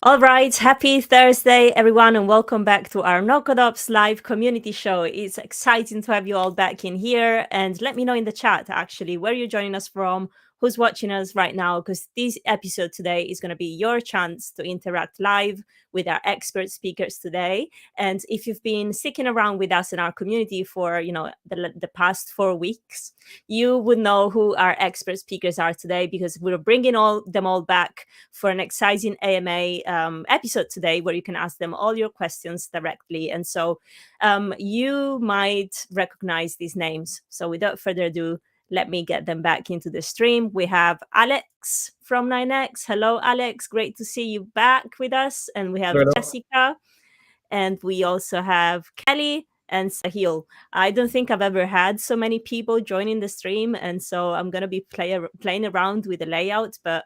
All right, happy Thursday, everyone, and welcome back to our NoCodeOps live community show. It's exciting to have you all back in here, and let me know in the chat, actually, where you're joining us from, who's watching us right now, because this episode today is going to be your chance to interact live with our expert speakers today. And if you've been sticking around with us in our community for, the past 4 weeks, you would know who our expert speakers are today, because we're bringing them all back for an exciting AMA episode today where you can ask them all your questions directly. And so you might recognize these names. So without further ado, let me get them back into the stream. We have Alex from 9X. Hello, Alex. Great to see you back with us. And we have Jessica. And we also have Kelly and Sahil. I don't think I've ever had so many people joining the stream. And so I'm going to be playing around with the layout. But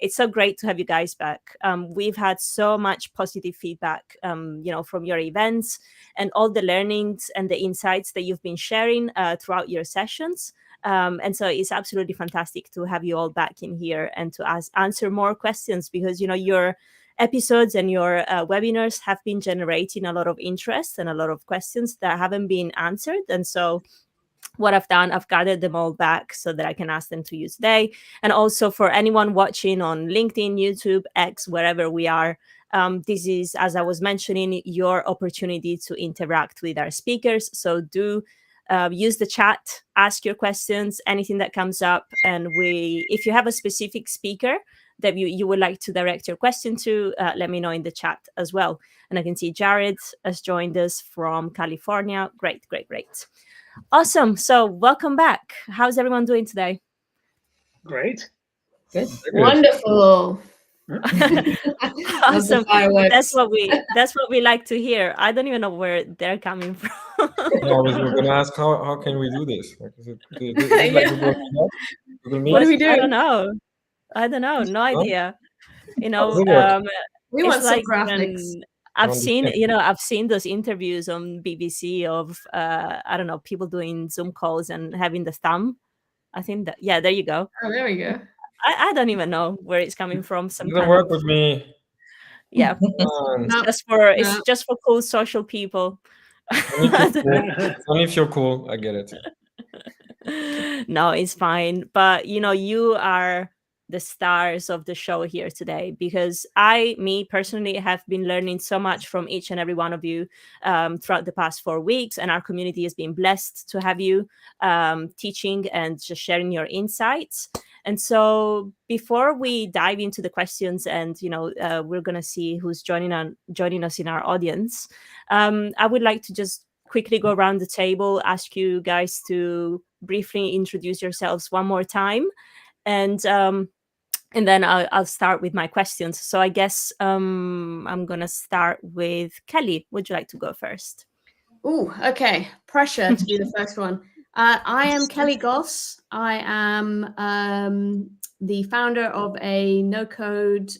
it's so great to have you guys back. We've had so much positive feedback, from your events and all the learnings and the insights that you've been sharing throughout your sessions. And so it's absolutely fantastic to have you all back in here and to answer more questions, because, your episodes and your webinars have been generating a lot of interest and a lot of questions that haven't been answered. And so what I've done, I've gathered them all back so that I can ask them to you today. And also for anyone watching on LinkedIn, YouTube, X, wherever we are, this is, as I was mentioning, your opportunity to interact with our speakers. So do use the chat, ask your questions, anything that comes up. And if you have a specific speaker that you would like to direct your question to, let me know in the chat as well. And I can see Jared has joined us from California. Great. Awesome. So welcome back. How's everyone doing today? Great. Good. Wonderful. Awesome. That's what we like to hear. I don't even know where they're coming from. Yeah, I was going to ask how can we do this? Like, is it like Google Meet? What do we do? I don't know. No idea. We want some graphics. I've seen those interviews on BBC of people doing Zoom calls and having the thumb. I think that there you go. Oh, there we go. I don't even know where it's coming from. It doesn't work with me. Yeah, it's just for cool social people. Only if you're cool, I get it. No, it's fine. But you are the stars of the show here today, because me personally have been learning so much from each and every one of you throughout the past 4 weeks, and our community has been blessed to have you teaching and just sharing your insights. And so before we dive into the questions and we're going to see who's joining us in our audience, I would like to just quickly go around the table, ask you guys to briefly introduce yourselves one more time, and then I'll start with my questions. So I guess I'm going to start with Kelly. Would you like to go first? Oh, okay. Pressure to be the first one. I am Kelly Goss. I am the founder of a no-code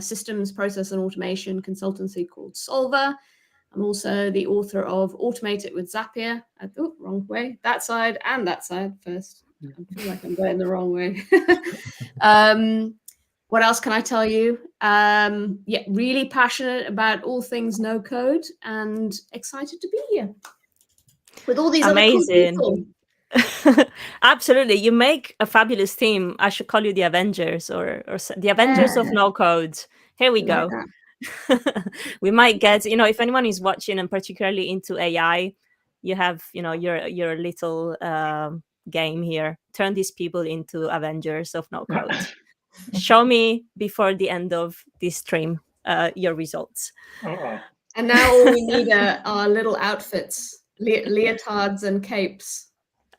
systems process and automation consultancy called Solver. I'm also the author of Automate It with Zapier. Wrong way. That side and that side first. I feel like I'm going the wrong way. What else can I tell you? Really passionate about all things no code and excited to be here with all these amazing other cool people. Absolutely. You make a fabulous team. I should call you the Avengers or the Avengers of no code. Here we go. We might get, if anyone is watching and particularly into AI, you have, your little game here. Turn these people into Avengers of no code. Show me before the end of this stream your results. And now all we need are little outfits, leotards and capes.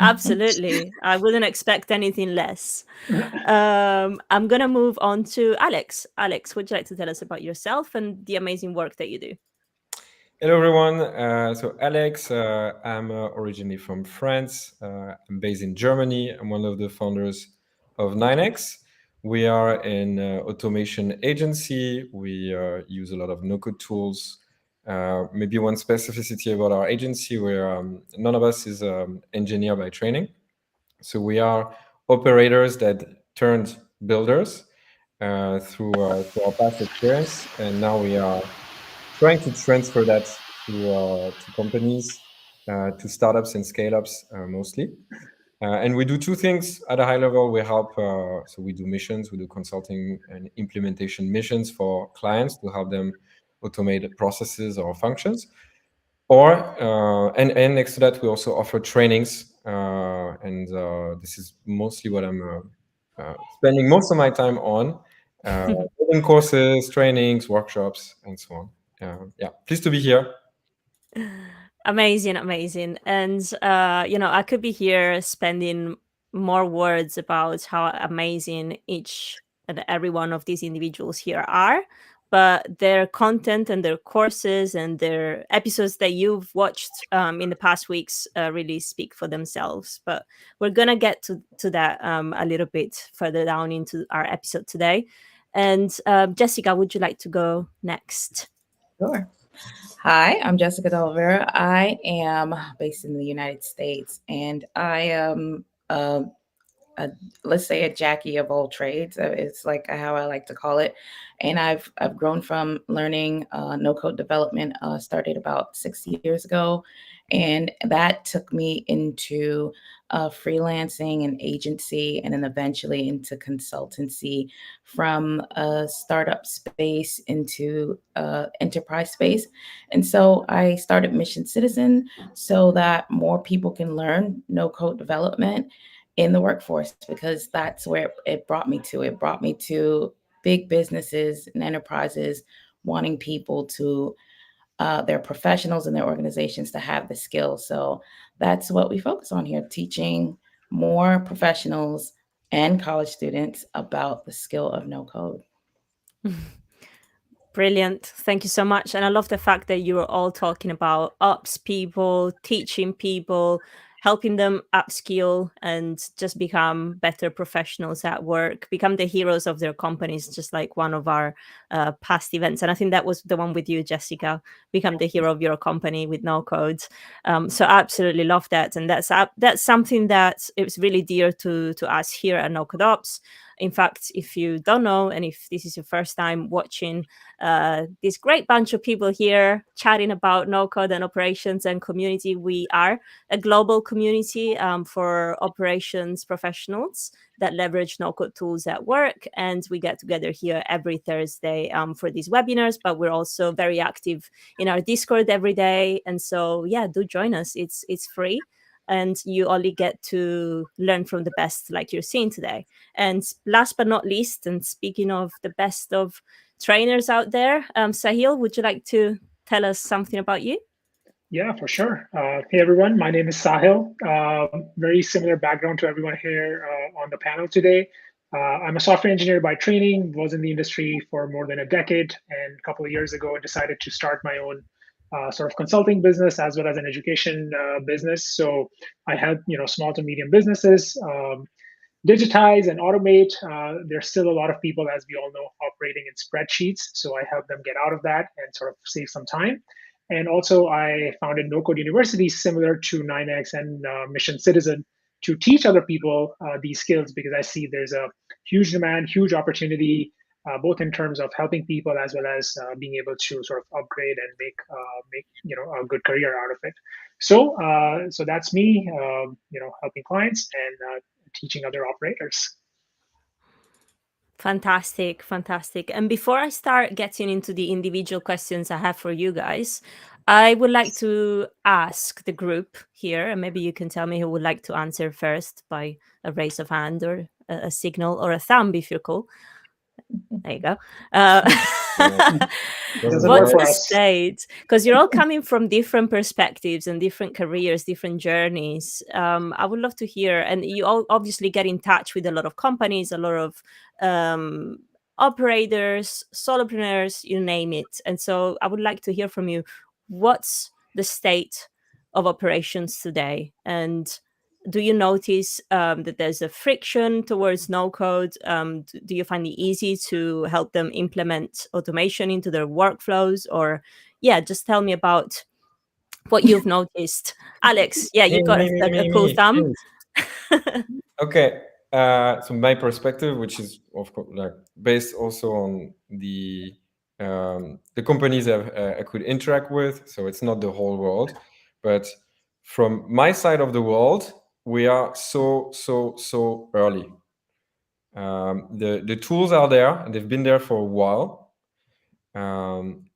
Absolutely. I wouldn't expect anything less. I'm going to move on to Alex. Alex, would you like to tell us about yourself and the amazing work that you do? Hello, everyone. So Alex, I'm originally from France. I'm based in Germany. I'm one of the founders of 9X. We are an automation agency. We use a lot of no-code tools. Maybe one specificity about our agency, where none of us is engineer by training. So we are operators that turned builders. through our past experience, and now we are trying to transfer that to companies, to startups and scale-ups mostly. And we do two things at a high level. We help, so we do missions, we do consulting and implementation missions for clients to help them automate processes or functions. And next to that, we also offer trainings, and this is mostly what I'm spending most of my time on, building courses, trainings, workshops, and so on. Yeah, pleased to be here. Amazing, amazing. And I could be here spending more words about how amazing each and every one of these individuals here are, but their content and their courses and their episodes that you've watched in the past weeks really speak for themselves. But we're gonna get to that a little bit further down into our episode today. And Jessica, would you like to go next? Sure. Hi, I'm Jessica De Oliveira. I am based in the United States, and I am, let's say, a Jackie of all trades. It's like how I like to call it. And I've grown from learning no code development. Started about 6 years ago, and that took me into freelancing and agency, and then eventually into consultancy, from a startup space into enterprise space. And so I started Mission Citizen so that more people can learn no code development in the workforce, because that's where it brought me to. It brought me to big businesses and enterprises wanting people to, their professionals and their organizations to have the skills. So that's what we focus on here, teaching more professionals and college students about the skill of no code. Brilliant. Thank you so much. And I love the fact that you are all talking about ops people, teaching people, helping them upskill and just become better professionals at work, become the heroes of their companies, just like one of our past events. And I think that was the one with you, Jessica, become the hero of your company with no code. So I absolutely love that. And that's something that it's really dear to us here at NoCodeOps. In fact, if you don't know, and if this is your first time watching this great bunch of people here chatting about no code and operations and community, we are a global community for operations professionals that leverage no code tools at work. And we get together here every Thursday for these webinars, but we're also very active in our Discord every day. And so, yeah, do join us. It's free. And you only get to learn from the best, like you're seeing today. And last but not least, and speaking of the best of trainers out there, Sahil, would you like to tell us something about you? Yeah, for sure. Hey, everyone. My name is Sahil. Very similar background to everyone here on the panel today. I'm a software engineer by training, was in the industry for more than a decade, and a couple of years ago decided to start my own sort of consulting business as well as an education business. So I help small to medium businesses digitize and automate. There's still a lot of people, as we all know, operating in spreadsheets. So I help them get out of that and sort of save some time. And also, I founded No Code University, similar to 9X and Mission Citizen, to teach other people these skills, because I see there's a huge demand, huge opportunity, both in terms of helping people as well as being able to sort of upgrade and make a good career out of it. So that's me, helping clients and teaching other operators. Fantastic, fantastic. And before I start getting into the individual questions I have for you guys, I would like to ask the group here, and maybe you can tell me who would like to answer first by a raise of hand or a signal or a thumb if you're cool. There you go. What to state? Because you're all coming from different perspectives and different careers, different journeys. I would love to hear, and you all obviously get in touch with a lot of companies, a lot of operators, solopreneurs, you name it. And so I would like to hear from you. What's the state of operations today? And do you notice that there's a friction towards no code? Do you find it easy to help them implement automation into their workflows? Or, yeah, just tell me about what you've noticed. Alex, yeah, you got a cool thumb. Okay. So my perspective, which is of course like based also on the companies I could interact with, so it's not the whole world, but from my side of the world, we are so early. The tools are there and they've been there for a while.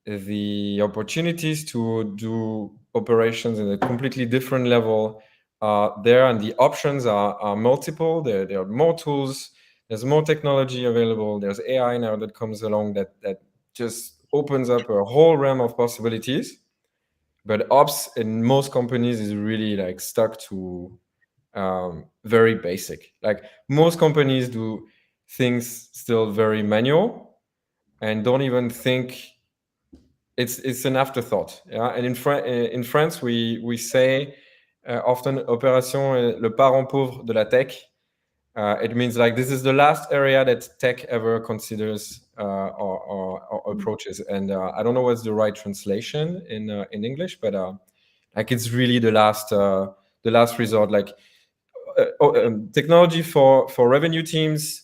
The opportunities to do operations in a completely different level are there, and the options are multiple. There are more tools. There's more technology available. There's AI now that comes along that just opens up a whole realm of possibilities. But ops in most companies is really like stuck to very basic. Like most companies do things still very manual and don't even think it's an afterthought. Yeah, and in France we say often opération est le parent pauvre de la tech. It means like this is the last area that tech ever considers or approaches. And I don't know what's the right translation in English, but like it's really the last resort. Like technology for revenue teams,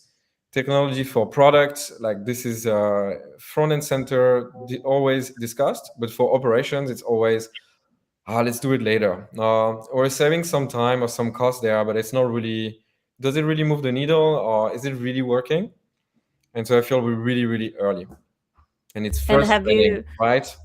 technology for products, like this is front and center, always discussed. But for operations, it's always let's do it later. Or saving some time or some cost there, but it's not really. Does it really move the needle, or is it really working? And so I feel we're really early, and it's And first have training, you right?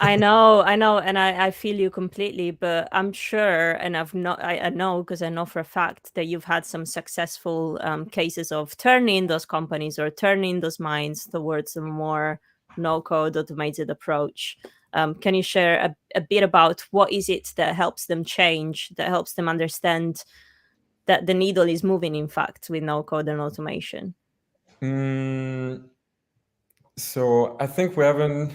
I know, and I feel you completely, but I'm sure, and I know because I know for a fact that you've had some successful cases of turning those companies or turning those minds towards a more no-code automated approach. Can you share a bit about what is it that helps them change, that helps them understand that the needle is moving, in fact, with no-code and automation? So I think we haven't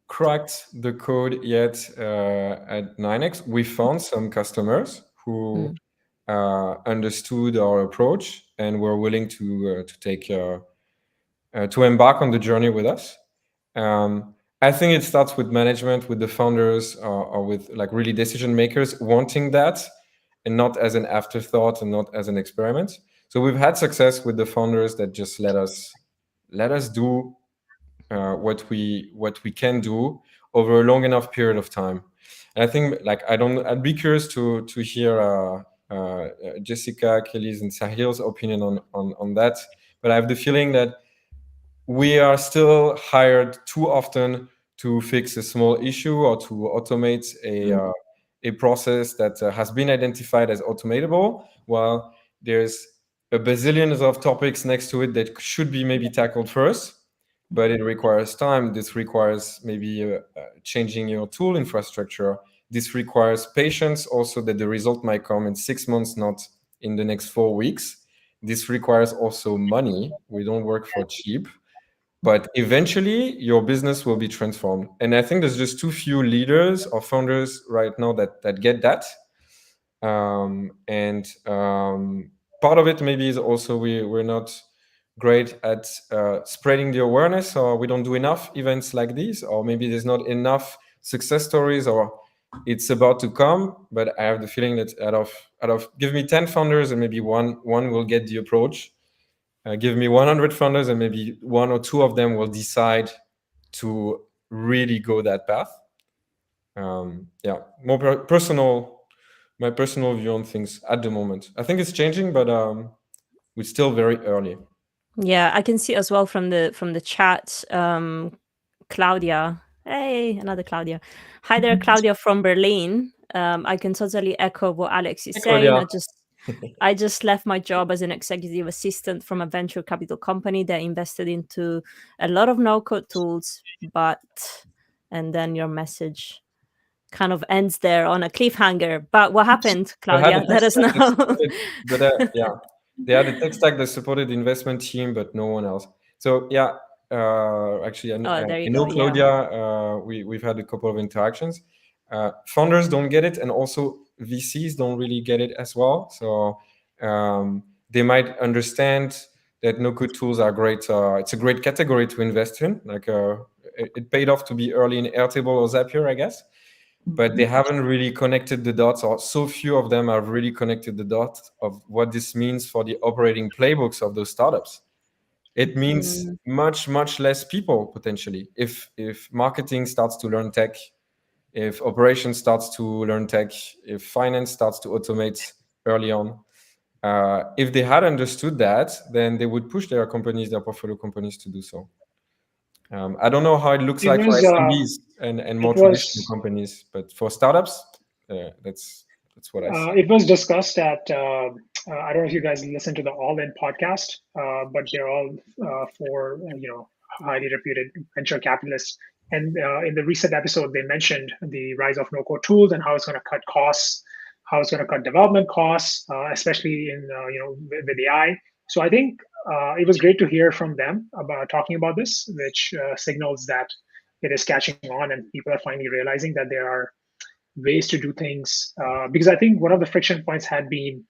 cracked the code yet at 9x. We found some customers who understood our approach and were willing to take to embark on the journey with us. I think it starts with management, with the founders, or with like really decision makers wanting that, and not as an afterthought and not as an experiment. So we've had success with the founders that just let us do what we can do over a long enough period of time. And I think like I'd be curious to hear Jessica, Kelly's, and Sahil's opinion on that. But I have the feeling that we are still hired too often to fix a small issue or to automate a process that has been identified as automatable, while there's a bazillion of topics next to it that should be maybe tackled first, but it requires time. This requires maybe changing your tool infrastructure. This requires patience also, that the result might come in 6 months, not in the next 4 weeks. This requires also money. We don't work for cheap. But eventually your business will be transformed. And I think there's just too few leaders or founders right now that get that. Part of it maybe is also we're not great at spreading the awareness, or we don't do enough events like these, or maybe there's not enough success stories, or it's about to come. But I have the feeling that out of give me 10 founders and maybe one will get the approach. Give me 100 founders and maybe 1 or 2 of them will decide to really go that path. More personal, my personal view on things at the moment. I think it's changing, but we're still very early. Yeah, I can see as well from the chat. Claudia, hey, another Claudia. Hi there, Claudia from Berlin. I can totally echo what Alex is saying. Claudia. I just left my job as an executive assistant from a venture capital company that invested into a lot of no-code tools, and then your message kind of ends there on a cliffhanger. But what happened, Claudia? Let us know. They had a tech stack that supported the investment team, but no one else. So actually, I know Claudia. We've had a couple of interactions. Founders don't get it, and also VCs don't really get it as well. So they might understand that no-code tools are great. It's a great category to invest in. Like it paid off to be early in Airtable or Zapier, I guess. but they haven't really connected the dots, or so few of them have really connected the dots of what this means for the operating playbooks of those startups. It means much, much less people potentially. If marketing starts to learn tech, if operations starts to learn tech, if finance starts to automate early on, if they had understood that, then they would push their companies, their portfolio companies, to do so. I don't know how it looks like for SMBs and more traditional companies, but for startups, that's what I see. It was discussed at, I don't know if you guys listen to the All In podcast, but they're all for, highly reputed venture capitalists. And in the recent episode, they mentioned the rise of no-code tools and how it's going to cut costs, how it's going to cut development costs, especially in, with AI. So I think it was great to hear from them about talking about this, which signals that it is catching on and people are finally realizing that there are ways to do things, because I think one of the friction points had been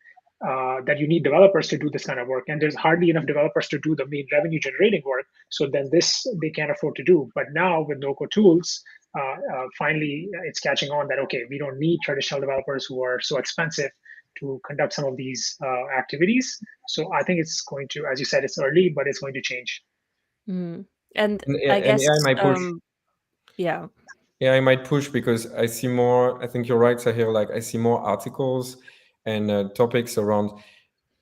that you need developers to do this kind of work, and there's hardly enough developers to do the main revenue generating work. So then this they can't afford to do. But now with no-code tools, finally it's catching on that okay, we don't need traditional developers who are so expensive to conduct some of these activities. So I think it's going to, as you said, it's early, but it's going to change. And I guess AI might push. Yeah. AI might push because I see more. I think you're right, Sahil. Like I see more articles and topics around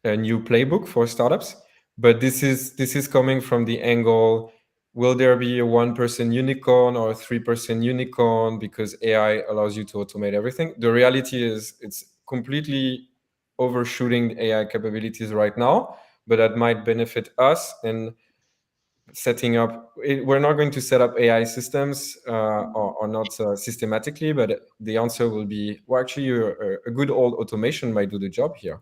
a new playbook for startups. But this is coming from the angle: will there be a 1% unicorn or a 3% unicorn because AI allows you to automate everything? The reality is it's completely overshooting AI capabilities right now, but that might benefit us in setting up. We're not going to set up AI systems or not systematically, but the answer will be, well, actually a good old automation might do the job here.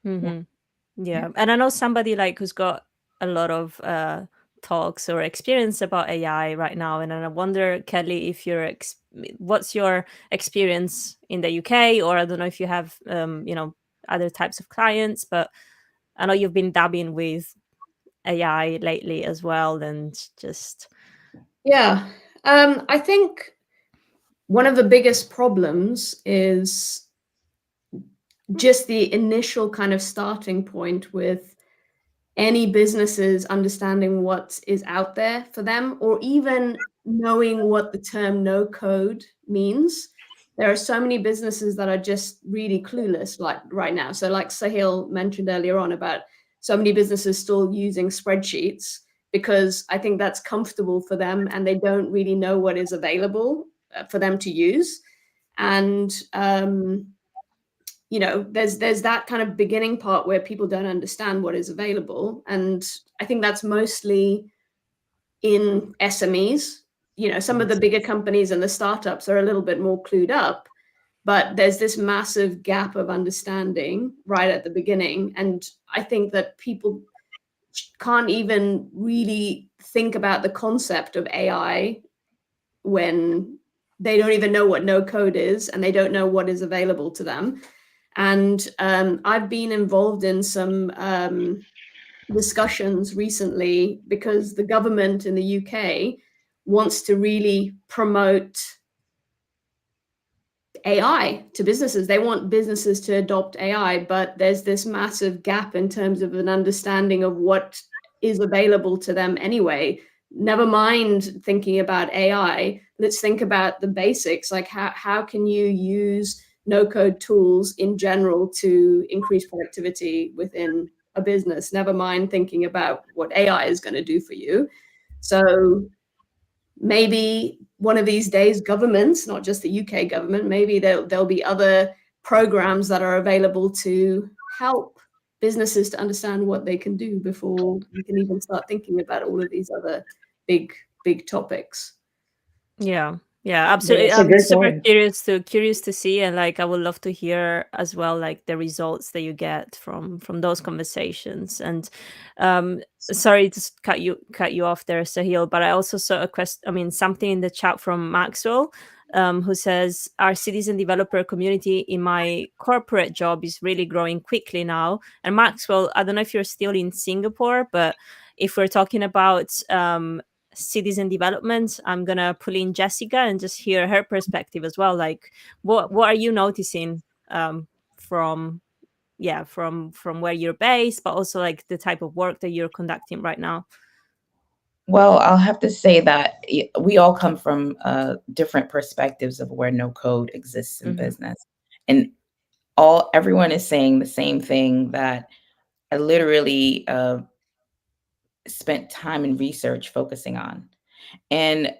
Yeah. And I know somebody like who's got a lot of talks or experience about AI right now, and I wonder, Kelly, if what's your experience in the UK, or I don't know if you have other types of clients, but I know you've been dabbing with AI lately as well, and just I think one of the biggest problems is just the initial kind of starting point with any businesses understanding what is out there for them, or even knowing what the term no code means. There are so many businesses that are just really clueless like right now. So like Sahil mentioned earlier on about so many businesses still using spreadsheets because I think that's comfortable for them and they don't really know what is available for them to use. And there's that kind of beginning part where people don't understand what is available. And I think that's mostly in SMEs. Some of the bigger companies and the startups are a little bit more clued up, but there's this massive gap of understanding right at the beginning. And I think that people can't even really think about the concept of AI when they don't even know what no code is and they don't know what is available to them. And I've been involved in some discussions recently because the government in the UK wants to really promote AI to businesses. They want businesses to adopt AI, but there's this massive gap in terms of an understanding of what is available to them anyway. Never mind thinking about AI. Let's think about the basics, like how can you use no-code tools in general to increase productivity within a business, never mind thinking about what AI is going to do for you. So maybe one of these days, governments, not just the UK government, maybe there'll be other programs that are available to help businesses to understand what they can do before we can even start thinking about all of these other big topics. Yeah, absolutely. That's a I'm great super point. curious to see, and like I would love to hear as well, like the results that you get from those conversations. And sorry to cut you off there, Sahil, but I also saw something in the chat from Maxwell, who says our citizen developer community in my corporate job is really growing quickly now. And Maxwell, I don't know if you're still in Singapore, but if we're talking about citizen development, I'm gonna pull in Jessica and just hear her perspective as well. Like, what are you noticing from where you're based, but also like the type of work that you're conducting right now? Well, I'll have to say that we all come from different perspectives of where no code exists in business, and everyone is saying the same thing, that I literally spent time in research focusing on. And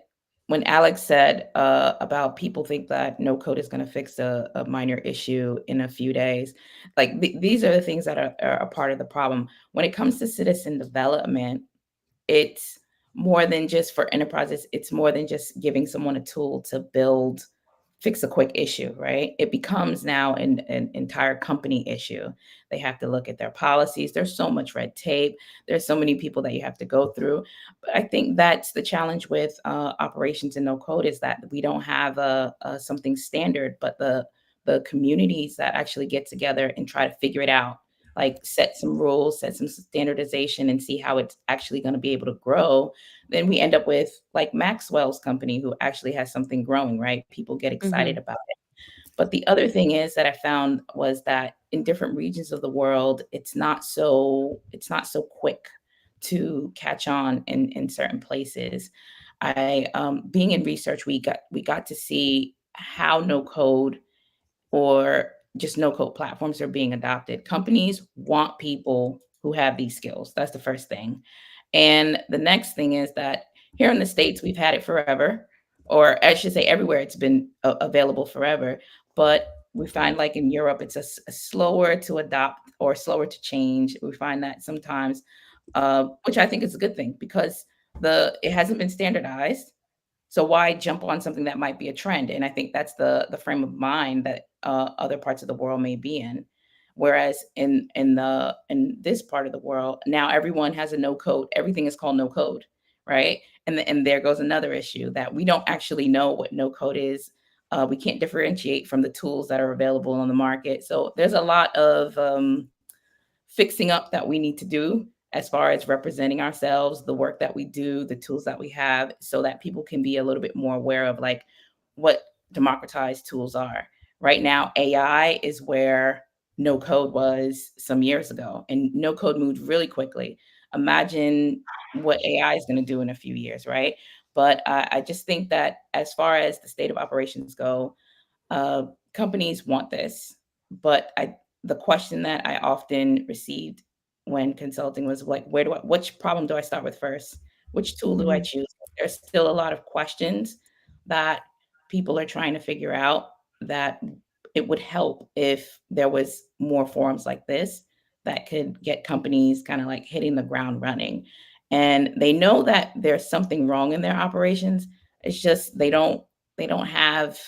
when Alex said about people think that no code is going to fix a minor issue in a few days, like these are the things that are a part of the problem. When it comes to citizen development, it's more than just for enterprises. It's more than just giving someone a tool to fix a quick issue, right? It becomes now an entire company issue. They have to look at their policies. There's so much red tape. There's so many people that you have to go through. But I think that's the challenge with operations in no code, is that we don't have something standard, but the communities that actually get together and try to figure it out, like set some rules, set some standardization, and see how it's actually going to be able to grow, then we end up with like Maxwell's company, who actually has something growing, right? People get excited about it. But the other thing is that I found was that in different regions of the world, it's not so quick to catch on in certain places. Being in research, we got to see how no code or just no code platforms are being adopted. Companies want people who have these skills. That's the first thing. And the next thing is that here in the States, we've had it forever, or I should say everywhere it's been available forever. But we find like in Europe, it's a slower to adopt or slower to change. We find that sometimes, which I think is a good thing, because it hasn't been standardized. So why jump on something that might be a trend? And I think that's the frame of mind that other parts of the world may be in. Whereas in this part of the world, now everyone has a no code. Everything is called no code, right? And there goes another issue, that we don't actually know what no code is. We can't differentiate from the tools that are available on the market. So there's a lot of fixing up that we need to do as far as representing ourselves, the work that we do, the tools that we have, so that people can be a little bit more aware of like what democratized tools are. Right now, AI is where no code was some years ago, and no code moved really quickly. Imagine what AI is going to do in a few years, right? But I just think that as far as the state of operations go, companies want this. But the question that I often received when consulting was like, which problem do I start with first? Which tool do I choose? There's still a lot of questions that people are trying to figure out, that it would help if there was more forums like this that could get companies kind of like hitting the ground running. And they know that there's something wrong in their operations. It's just they don't have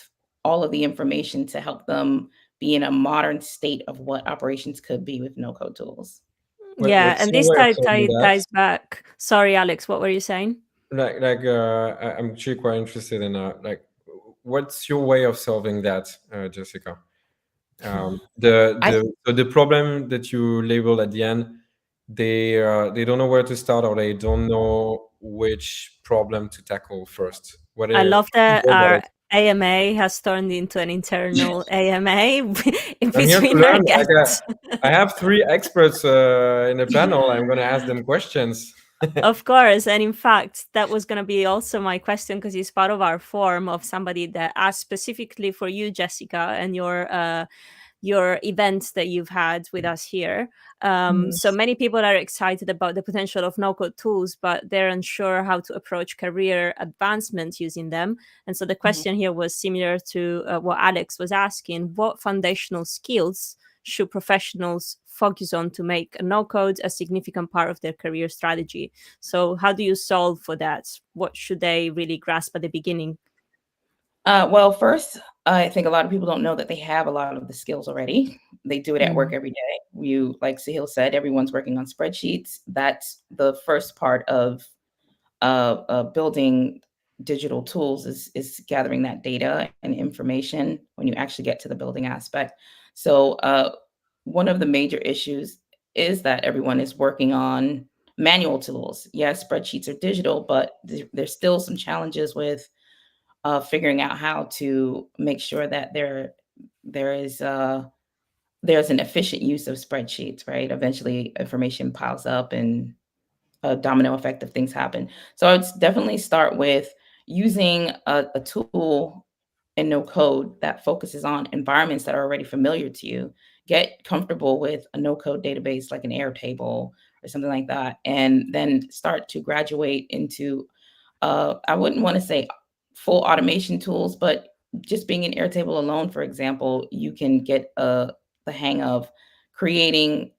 all of the information to help them be in a modern state of what operations could be with no code tools. Yeah, and this ties back. Sorry, Alex, what were you saying? I'm actually quite interested in what's your way of solving that, Jessica? The problem that you labeled at the end, they don't know where to start, or they don't know which problem to tackle first. I love that our AMA has turned into an internal AMA in between our guests. I have 3 experts in the panel. I'm going to ask them questions. Of course. And in fact, that was going to be also my question, because it's part of our form of somebody that asked specifically for you, Jessica, and your events that you've had with us here. So many people are excited about the potential of no-code tools, but they're unsure how to approach career advancement using them. And so the question here was similar to what Alex was asking. What foundational skills should professionals focus on to make a no-code a significant part of their career strategy? So how do you solve for that? What should they really grasp at the beginning? Well, first, I think a lot of people don't know that they have a lot of the skills already. They do it at work every day. Like Sahil said, everyone's working on spreadsheets. That's the first part of building digital tools, is gathering that data and information when you actually get to the building aspect. So one of the major issues is that everyone is working on manual tools. Yes, spreadsheets are digital, but there's still some challenges with figuring out how to make sure that there's an efficient use of spreadsheets, right? Eventually, information piles up and a domino effect of things happen. So I would definitely start with using a tool in no code that focuses on environments that are already familiar to you. Get comfortable with a no code database like an Airtable or something like that, and then start to graduate into I wouldn't want to say full automation tools, but just being in Airtable alone, for example, you can get the hang of creating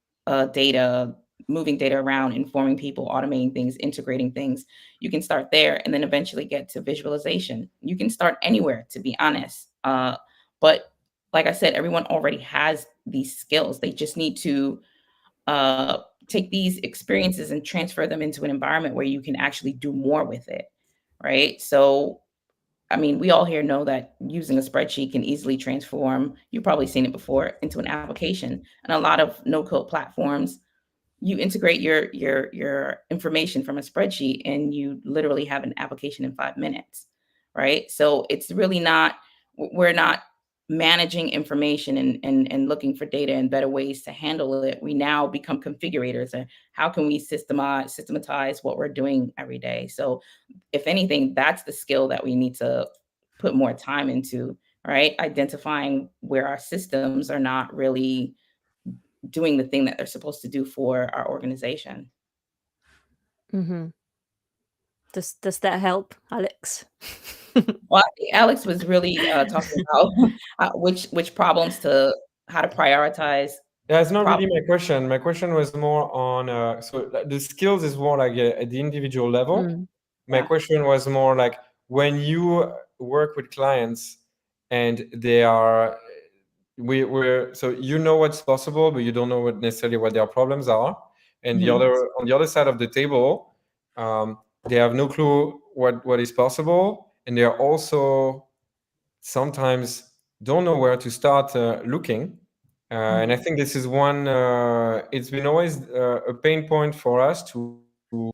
data, moving data around, informing people, automating things, integrating things. You can start there and then eventually get to visualization. You can start anywhere, to be honest. But like I said, everyone already has these skills. They just need to take these experiences and transfer them into an environment where you can actually do more with it, right? So, I mean, we all here know that using a spreadsheet can easily transform, you've probably seen it before, into an application. And a lot of no-code platforms, you integrate your information from a spreadsheet and you literally have an application in 5 minutes, right? So it's really not, we're not managing information and looking for data and better ways to handle it. We now become configurators and how can we systematize what we're doing every day. So if anything, that's the skill that we need to put more time into, right? Identifying where our systems are not really doing the thing that they're supposed to do for our organization. Mm-hmm. Does that help, Alex? Well, I think Alex was really talking about which problems how to prioritize. Yeah, it's not really my question. My question was more on the skills is more like at the individual level. My question was more like when you work with clients and they are we're so you know what's possible, but you don't know necessarily what their problems are. And on the other side of the table, they have no clue what is possible, and they are also sometimes don't know where to start looking. And I think this is one. It's been always a pain point for us to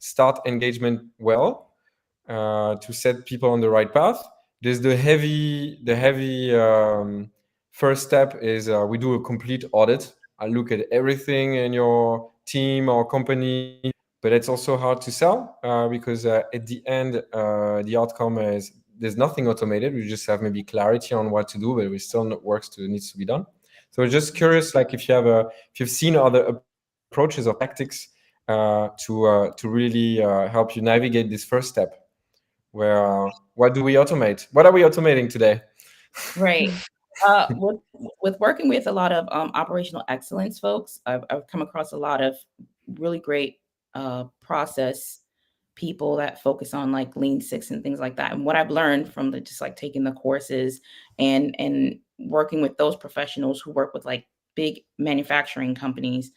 start engagement well, to set people on the right path. There's the heavy first step is we do a complete audit. I look at everything in your team or company, but it's also hard to sell because at the end, the outcome is there's nothing automated. We just have maybe clarity on what to do, but we still needs to be done. So just curious, like if you've seen other approaches or tactics to really help you navigate this first step. Where what do we automate? What are we automating today? Right. With working with a lot of operational excellence folks, I've come across a lot of really great process people that focus on like Lean Six and things like that. And what I've learned from just like taking the courses and working with those professionals who work with like big manufacturing companies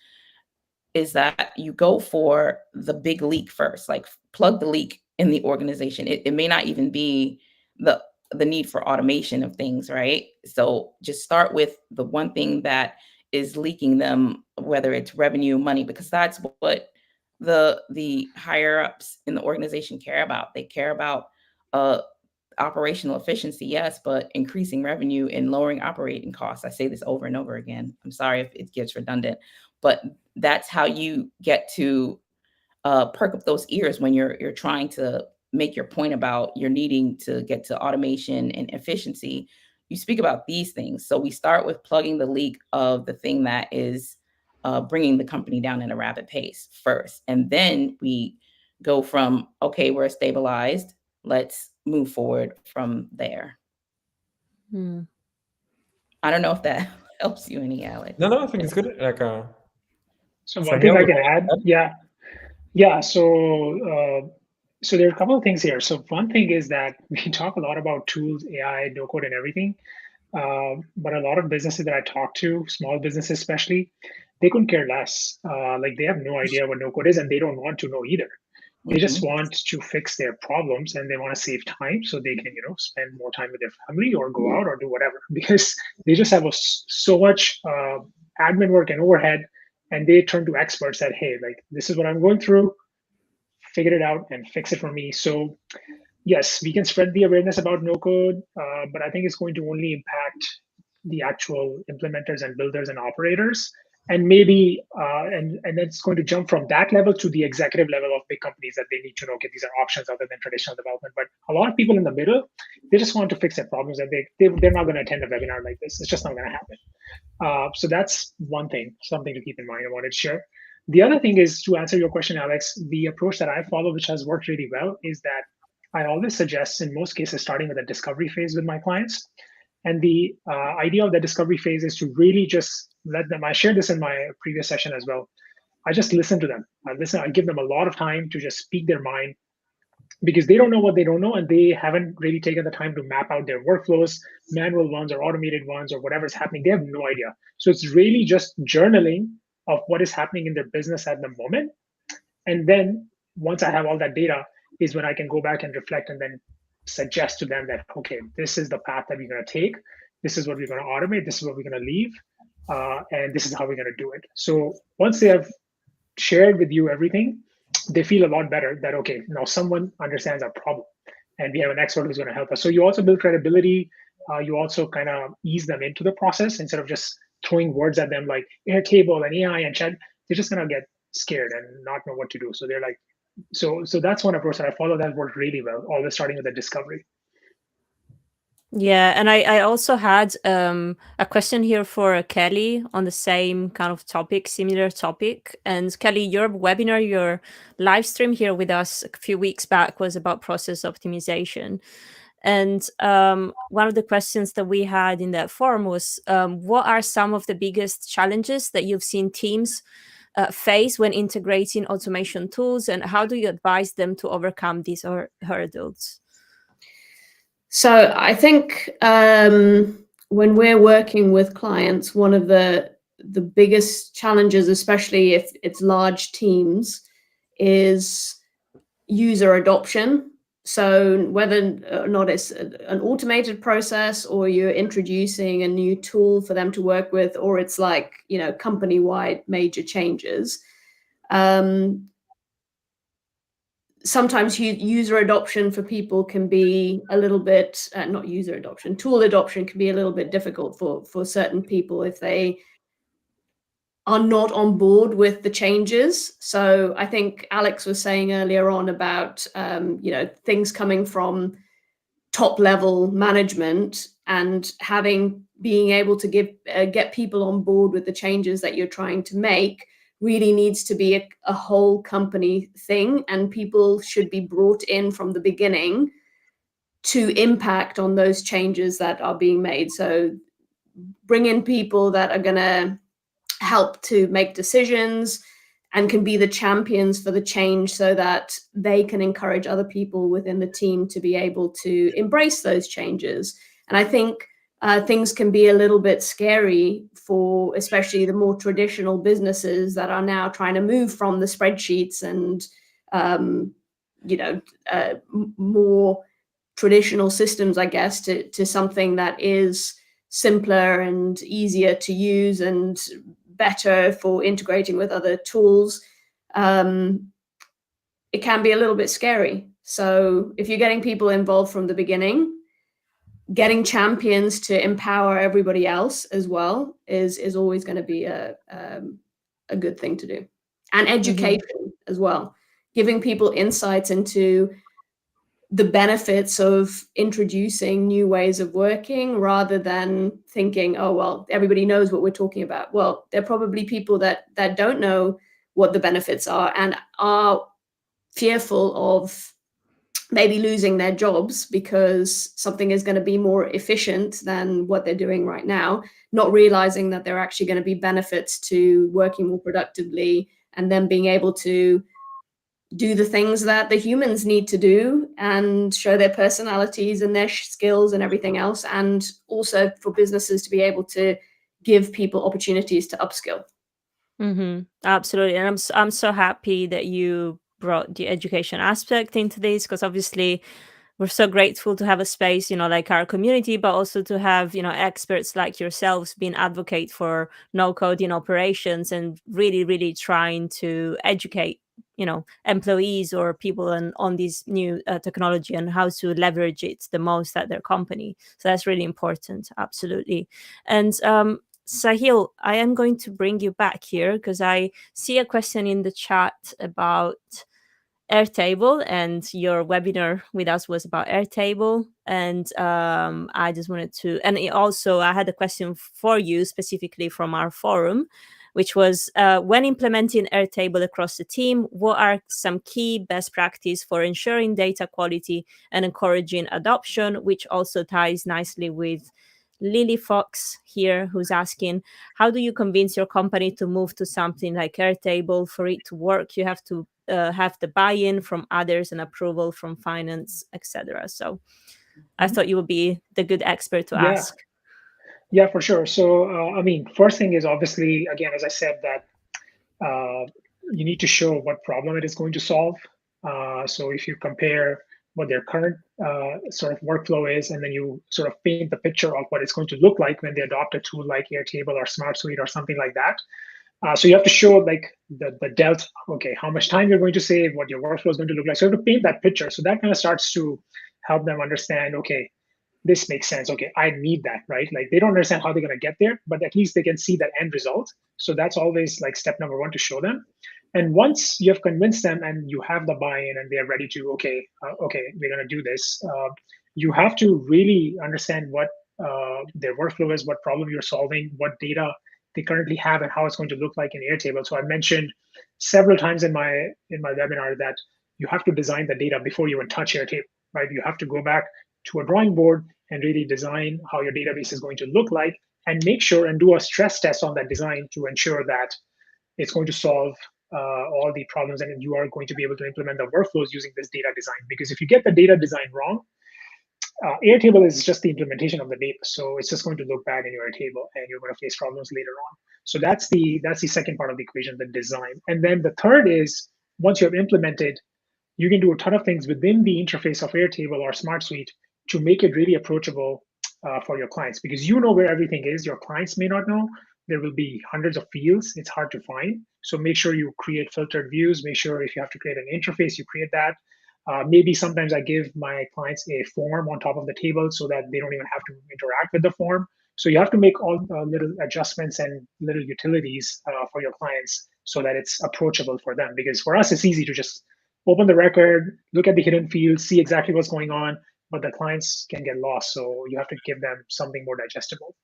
is that you go for the big leak first, like plug the leak in the organization. It may not even be the need for automation of things, right? So just start with the one thing that is leaking them, whether it's revenue, money, because that's what the higher ups in the organization care about. They care about operational efficiency, yes, but increasing revenue and lowering operating costs. I say this over and over again. I'm sorry if it gets redundant, but that's how you get to perk up those ears when you're trying to make your point about you're needing to get to automation and efficiency. You speak about these things. So we start with plugging the leak of the thing that is bringing the company down at a rapid pace first. And then we go from, okay, we're stabilized. Let's move forward from there. I don't know if that helps you any, Alex. No, I think it's good. Like, so one thing I can add, yeah. So there are a couple of things here. So one thing is that we talk a lot about tools, AI, no code, and everything. But a lot of businesses that I talk to, small businesses especially, they couldn't care less. Like they have no idea what no code is, and they don't want to know either. They just want to fix their problems, and they want to save time so they can, spend more time with their family or go out or do whatever. Because they just have so much admin work and overhead, and they turn to experts that, hey, like this is what I'm going through. figure it out and fix it for me. So yes, we can spread the awareness about no code, but I think it's going to only impact the actual implementers and builders and operators. And maybe, and it's going to jump from that level to the executive level of big companies that they need to know, okay, these are options other than traditional development. But a lot of people in the middle, they just want to fix their problems, and they're not going to attend a webinar like this. It's just not going to happen. So that's one thing, something to keep in mind I wanted to share. The other thing is, to answer your question, Alex, the approach that I follow, which has worked really well, is that I always suggest, in most cases, starting with a discovery phase with my clients. And the idea of the discovery phase is to really just let them, I shared this in my previous session as well. I just listen to them. I give them a lot of time to just speak their mind, because they don't know what they don't know, and they haven't really taken the time to map out their workflows, manual ones or automated ones or whatever's happening. They have no idea. So it's really just journaling of what is happening in their business at the moment. And then once I have all that data is when I can go back and reflect and then suggest to them that, okay, this is the path that we're going to take. This is what we're going to automate. This is what we're going to leave. And this is how we're going to do it. So once they have shared with you everything, they feel a lot better that, okay, now someone understands our problem and we have an expert who's going to help us. So you also build credibility. You also kind of ease them into the process instead of just throwing words at them like Airtable and AI and chat. They're just going to get scared and not know what to do. So they're like, so that's one approach that I follow that worked really well, always starting with a discovery. Yeah, and I also had a question here for Kelly on the same kind of topic, similar topic. And Kelly, your webinar, your live stream here with us a few weeks back was about process optimization. And one of the questions that we had in that forum was, what are some of the biggest challenges that you've seen teams face when integrating automation tools, and how do you advise them to overcome these hurdles? So I think when we're working with clients, one of the biggest challenges, especially if it's large teams, is user adoption. So whether or not it's an automated process or you're introducing a new tool for them to work with, or it's like, you know, company-wide major changes, sometimes user adoption for people can be a little bit, not user adoption, tool adoption can be a little bit difficult for certain people if they are not on board with the changes. So I think Alex was saying earlier on about, you know, things coming from top level management and being able to get people on board with the changes that you're trying to make really needs to be a whole company thing, and people should be brought in from the beginning to impact on those changes that are being made. So bring in people that are going to help to make decisions and can be the champions for the change so that they can encourage other people within the team to be able to embrace those changes. And I think things can be a little bit scary for especially the more traditional businesses that are now trying to move from the spreadsheets and, you know, more traditional systems, I guess, to something that is simpler and easier to use and better for integrating with other tools. It can be a little bit scary. So if you're getting people involved from the beginning, getting champions to empower everybody else as well is always going to be a good thing to do. And education as well, giving people insights into the benefits of introducing new ways of working rather than thinking, oh, well, everybody knows what we're talking about. Well, there are probably people that don't know what the benefits are and are fearful of maybe losing their jobs because something is going to be more efficient than what they're doing right now, not realizing that there are actually going to be benefits to working more productively and then being able to do the things that the humans need to do and show their personalities and their skills and everything else. And also for businesses to be able to give people opportunities to upskill. Absolutely. And I'm so happy that you brought the education aspect into this, because obviously we're so grateful to have a space, you know, like our community, but also to have, you know, experts like yourselves being advocate for no code in operations and really, really trying to educate employees or people on this new technology and how to leverage it the most at their company. So that's really important, absolutely. And Sahil, I am going to bring you back here because I see a question in the chat about Airtable, and your webinar with us was about Airtable. And I just wanted to, and also I had a question for you specifically from our forum, which was when implementing Airtable across the team, what are some key best practice for ensuring data quality and encouraging adoption, which also ties nicely with Lily Fox here, who's asking, how do you convince your company to move to something like Airtable? For it to work, you have to have the buy-in from others and approval from finance, etc. So I thought you would be the good expert to Yeah. ask. Yeah, for sure. So, first thing is obviously, again, as I said, that you need to show what problem it is going to solve. So if you compare what their current sort of workflow is, and then you sort of paint the picture of what it's going to look like when they adopt a tool like Airtable or Smart Suite or something like that. So you have to show like the delta, okay, how much time you're going to save, what your workflow is going to look like. So you have to paint that picture. So that kind of starts to help them understand, okay, this makes sense. Okay, I need that, right? Like they don't understand how they're going to get there, but at least they can see that end result. So that's always like step number one, to show them. And once you have convinced them and you have the buy-in and they're ready to, okay, we're going to do this, you have to really understand what their workflow is, what problem you're solving, what data they currently have, and how it's going to look like in Airtable. So I mentioned several times in my webinar that you have to design the data before you even touch Airtable, right? You have to go back to a drawing board and really design how your database is going to look like, and make sure and do a stress test on that design to ensure that it's going to solve all the problems, and you are going to be able to implement the workflows using this data design. Because if you get the data design wrong, Airtable is just the implementation of the data, so it's just going to look bad in your Airtable, and you're going to face problems later on. So that's the second part of the equation, the design. And then the third is, once you have implemented, you can do a ton of things within the interface of Airtable or Smart Suite to make it really approachable for your clients, because you know where everything is. Your clients may not know. There will be hundreds of fields. It's hard to find. So make sure you create filtered views. Make sure if you have to create an interface, you create that. Maybe sometimes I give my clients a form on top of the table so that they don't even have to interact with the form. So you have to make all little adjustments and little utilities for your clients so that it's approachable for them. Because for us, it's easy to just open the record, look at the hidden fields, see exactly what's going on, but the clients can get lost. So you have to give them something more digestible.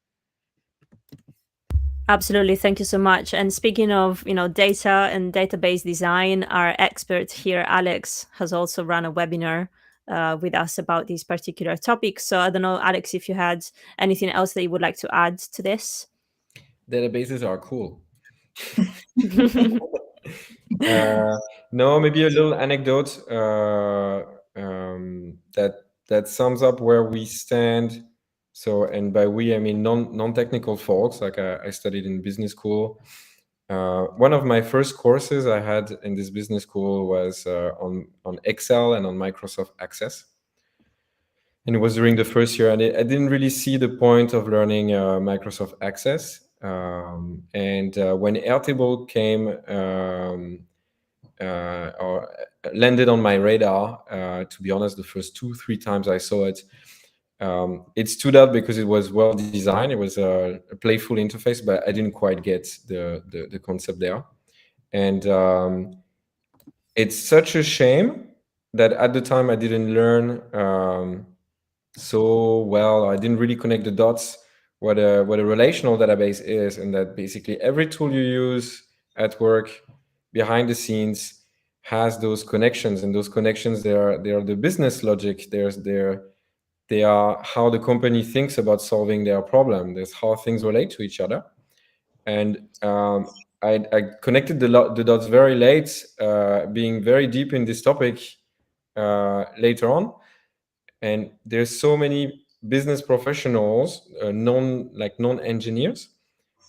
Absolutely, thank you so much. And speaking of, data and database design, our expert here, Alex, has also run a webinar with us about this particular topic. So I don't know, Alex, if you had anything else that you would like to add to this. Databases are cool. No, maybe a little anecdote that sums up where we stand. So, and by we, I mean non-technical folks. Like I studied in business school. One of my first courses I had in this business school was on Excel and on Microsoft Access. And it was during the first year, and I didn't really see the point of learning Microsoft Access. And when Airtable came or landed on my radar, to be honest, the first 2-3 times I saw it, it stood out because it was well designed. It was a playful interface, but I didn't quite get the concept there. And it's such a shame that at the time I didn't learn so well. I didn't really connect the dots what a relational database is, and that basically every tool you use at work behind the scenes has those connections, and those connections they are the business logic. They are how the company thinks about solving their problem. There's how things relate to each other. And I connected the dots very late, being very deep in this topic later on. And there's so many business professionals, non-engineers,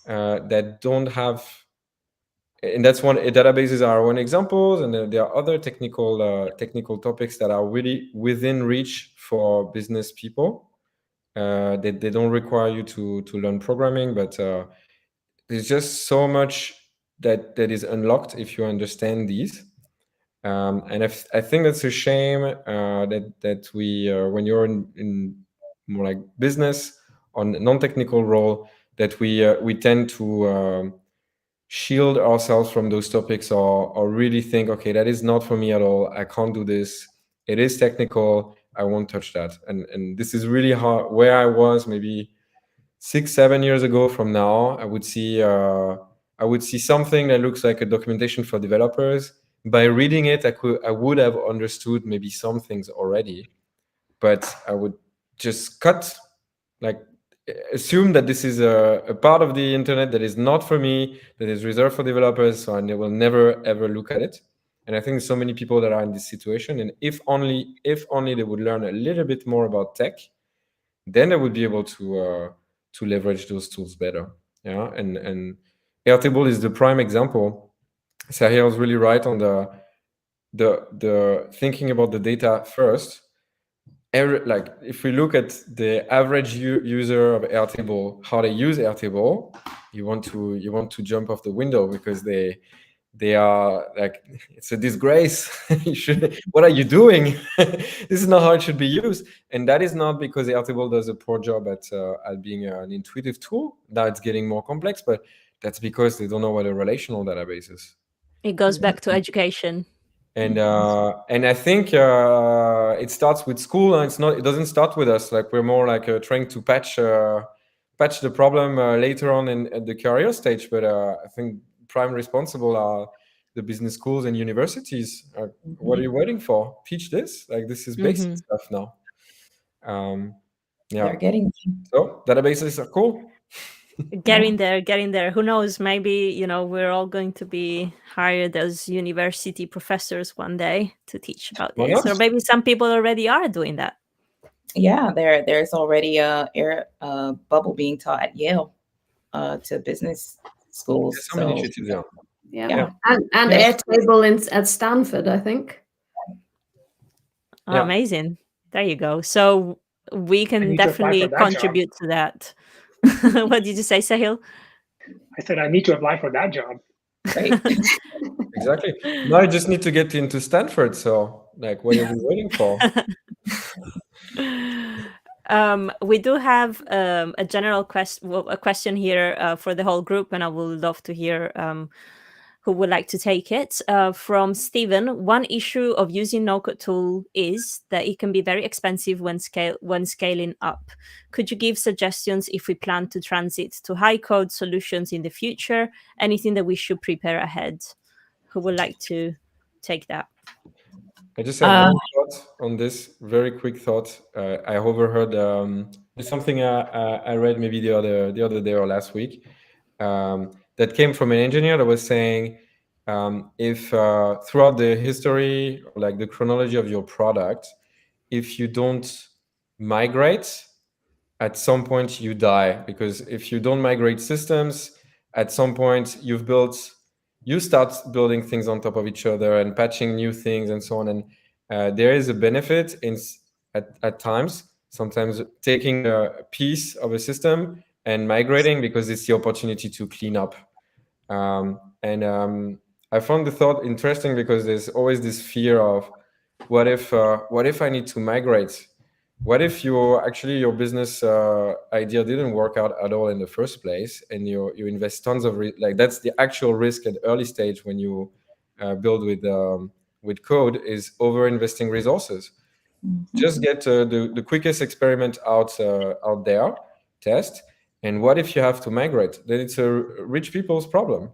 that don't have. And that's one. Databases are one example, and there are other technical topics that are really within reach for business people. They don't require you to learn programming, but there's just so much that is unlocked if you understand these. And I think that's a shame that we, when you're in more like business on non-technical role, that we tend to shield ourselves from those topics, or really think, okay, that is not for me at all. I can't do this. It is technical. I won't touch that. And this is really how where I was maybe 6-7 years ago. From now, I would see something that looks like a documentation for developers. By reading it, I would have understood maybe some things already, but I would just assume that this is a part of the internet that is not for me, that is reserved for developers, so I will never ever look at it. And I think so many people that are in this situation, and if only they would learn a little bit more about tech, then they would be able to leverage those tools better. Yeah, and Airtable is the prime example. Sahil was really right on the thinking about the data first. Like if we look at the average user of Airtable, how they use Airtable, you want to jump off the window, because they are like, it's a disgrace. What are you doing? This is not how it should be used. And that is not because Airtable does a poor job at being an intuitive tool. Now it's getting more complex, but that's because they don't know what a relational database is. It goes back to education. And I think it starts with school, and it doesn't start with us. Like, we're more like trying to patch the problem later on at the career stage. But I think prime responsible are the business schools and universities. What are you waiting for? Teach this. Like, this is basic stuff now. Yeah. They're getting. So databases are cool. Getting there. Who knows? Maybe, we're all going to be hired as university professors one day to teach about Why this. not? Or maybe some people already are doing that. Yeah, there's already a bubble being taught at Yale to business schools. There's some initiatives, yeah. Yeah. And Airtable at Stanford, I think. Oh, amazing. There you go. So we can definitely contribute to that. What did you say, Sahil? I said I need to apply for that job. Right. Exactly. Now I just need to get into Stanford. So, like, what are we waiting for? We do have a general question here for the whole group, and I would love to hear who would like to take it. From Stephen, one issue of using no-code tool is that it can be very expensive when scaling up. Could you give suggestions if we plan to transit to high-code solutions in the future? Anything that we should prepare ahead? Who would like to take that? I just have one thought on this, very quick thought. I overheard something I read maybe the other day or last week, that came from an engineer that was saying, if throughout the history, like the chronology of your product, if you don't migrate, at some point you die, because if you don't migrate systems, at some point you start building things on top of each other and patching new things and so on. And there is a benefit at times, sometimes taking a piece of a system and migrating, because it's the opportunity to clean up. I found the thought interesting, because there's always this fear of what if I need to migrate? What if your business idea didn't work out at all in the first place, and you invest tons of that's the actual risk at early stage when you build with code, is over investing resources. Just get the quickest experiment out there, test, and what if you have to migrate? Then it's a rich people's problem.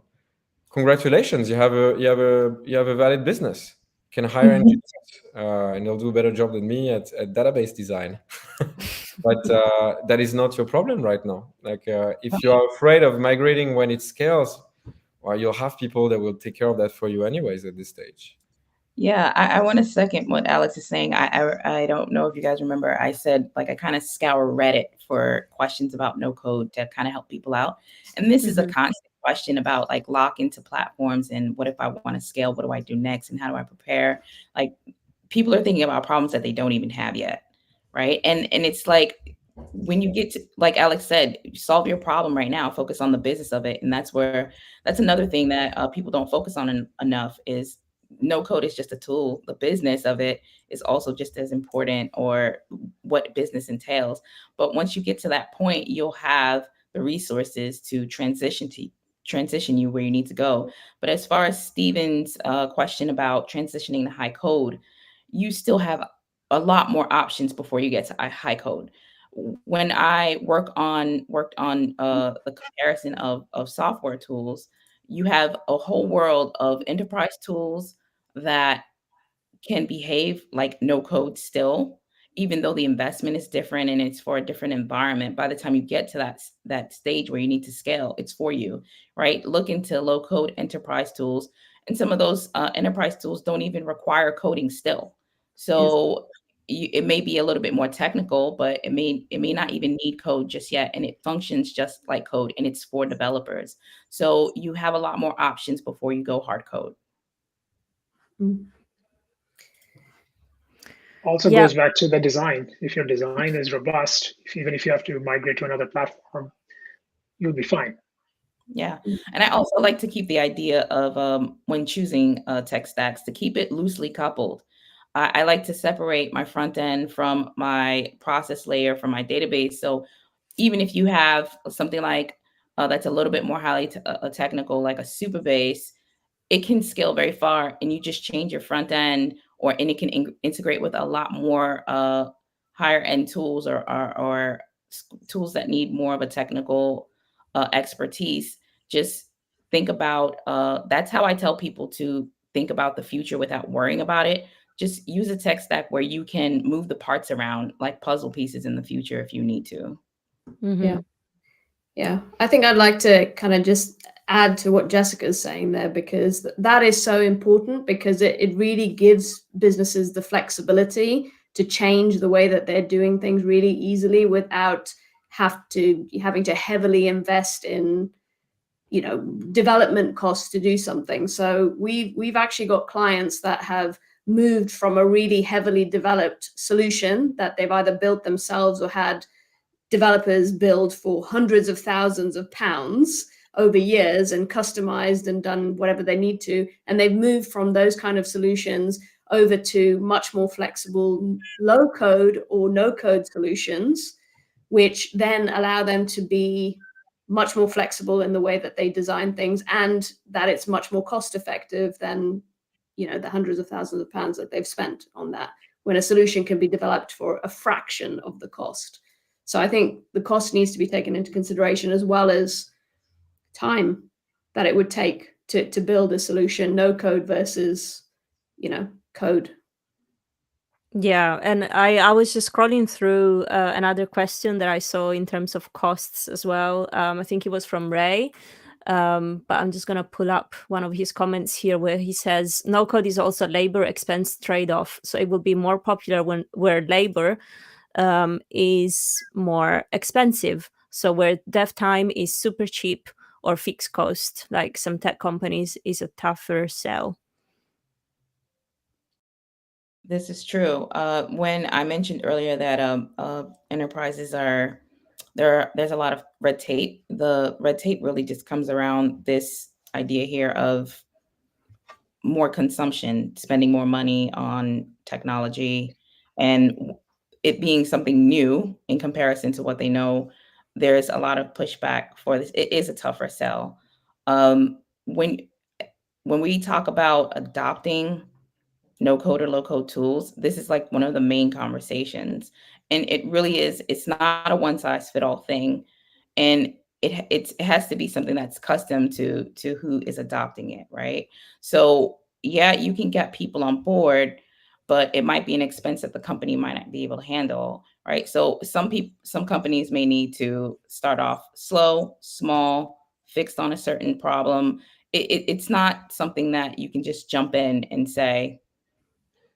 Congratulations, you have a valid business. Can hire engineers, and they'll do a better job than me at database design. But that is not your problem right now. Like, if you are afraid of migrating when it scales, well, you'll have people that will take care of that for you anyways at this stage. Yeah, I want to second what Alex is saying. I don't know if you guys remember, I said, like, I kind of scour Reddit for questions about no code to kind of help people out. And this is a constant question about, like, lock into platforms, and what if I want to scale? What do I do next? And how do I prepare? Like, people are thinking about problems that they don't even have yet, right? And it's like, when you get to, like Alex said, solve your problem right now, focus on the business of it. And that's another thing that people don't focus on enough, is no code is just a tool. The business of it is also just as important, or what business entails. But once you get to that point, you'll have the resources to transition you where you need to go. But as far as Steven's question about transitioning to high code, you still have a lot more options before you get to high code. When I worked on the comparison of software tools, you have a whole world of enterprise tools that can behave like no code still, even though the investment is different and it's for a different environment. By the time you get to that stage where you need to scale, it's for you, right? Look into low code enterprise tools, and some of those enterprise tools don't even require coding still. So it may be a little bit more technical, but it may not even need code just yet, and it functions just like code, and it's for developers. So you have a lot more options before you go hard code. Also goes back to the design. If your design is robust, even if you have to migrate to another platform, you'll be fine. Yeah. And I also like to keep the idea of when choosing tech stacks, to keep it loosely coupled. I like to separate my front end from my process layer, from my database. So even if you have something like that's a little bit more highly technical, like a Supabase, it can scale very far, and you just change your front end, and it can integrate with a lot more higher end tools, or tools that need more of a technical expertise. Just think about that's how I tell people to think about the future without worrying about it. Just use a tech stack where you can move the parts around like puzzle pieces in the future if you need to. Mm-hmm. Yeah. I think I'd like to kind of just add to what Jessica's saying there, because that is so important, because it really gives businesses the flexibility to change the way that they're doing things really easily without having to heavily invest in development costs to do something. So we've actually got clients that have moved from a really heavily developed solution that they've either built themselves or had developers build for hundreds of thousands of pounds over years and customized and done whatever they need to. And they've moved from those kind of solutions over to much more flexible low code or no code solutions, which then allow them to be much more flexible in the way that they design things, and that it's much more cost effective than the hundreds of thousands of pounds that they've spent on that, when a solution can be developed for a fraction of the cost. So I think the cost needs to be taken into consideration, as well as time that it would take to build a solution, no code versus, code. Yeah, and I was just scrolling through another question that I saw in terms of costs as well. I think it was from Ray. But I'm just going to pull up one of his comments here, where he says no code is also labor expense trade-off. So it will be more popular where labor is more expensive. So where dev time is super cheap or fixed cost, like some tech companies, is a tougher sell. This is true. When I mentioned earlier that enterprises there's a lot of red tape. The red tape really just comes around this idea here of more consumption, spending more money on technology, and it being something new in comparison to what they know. There's a lot of pushback for this. It is a tougher sell. When we talk about adopting no code or low code tools, this is like one of the main conversations. And it really is, it's not a one size fit all thing. And it has to be something that's custom to who is adopting it, right? So yeah, you can get people on board, but it might be an expense that the company might not be able to handle, right? So some companies may need to start off slow, small, fixed on a certain problem. It's not something that you can just jump in and say,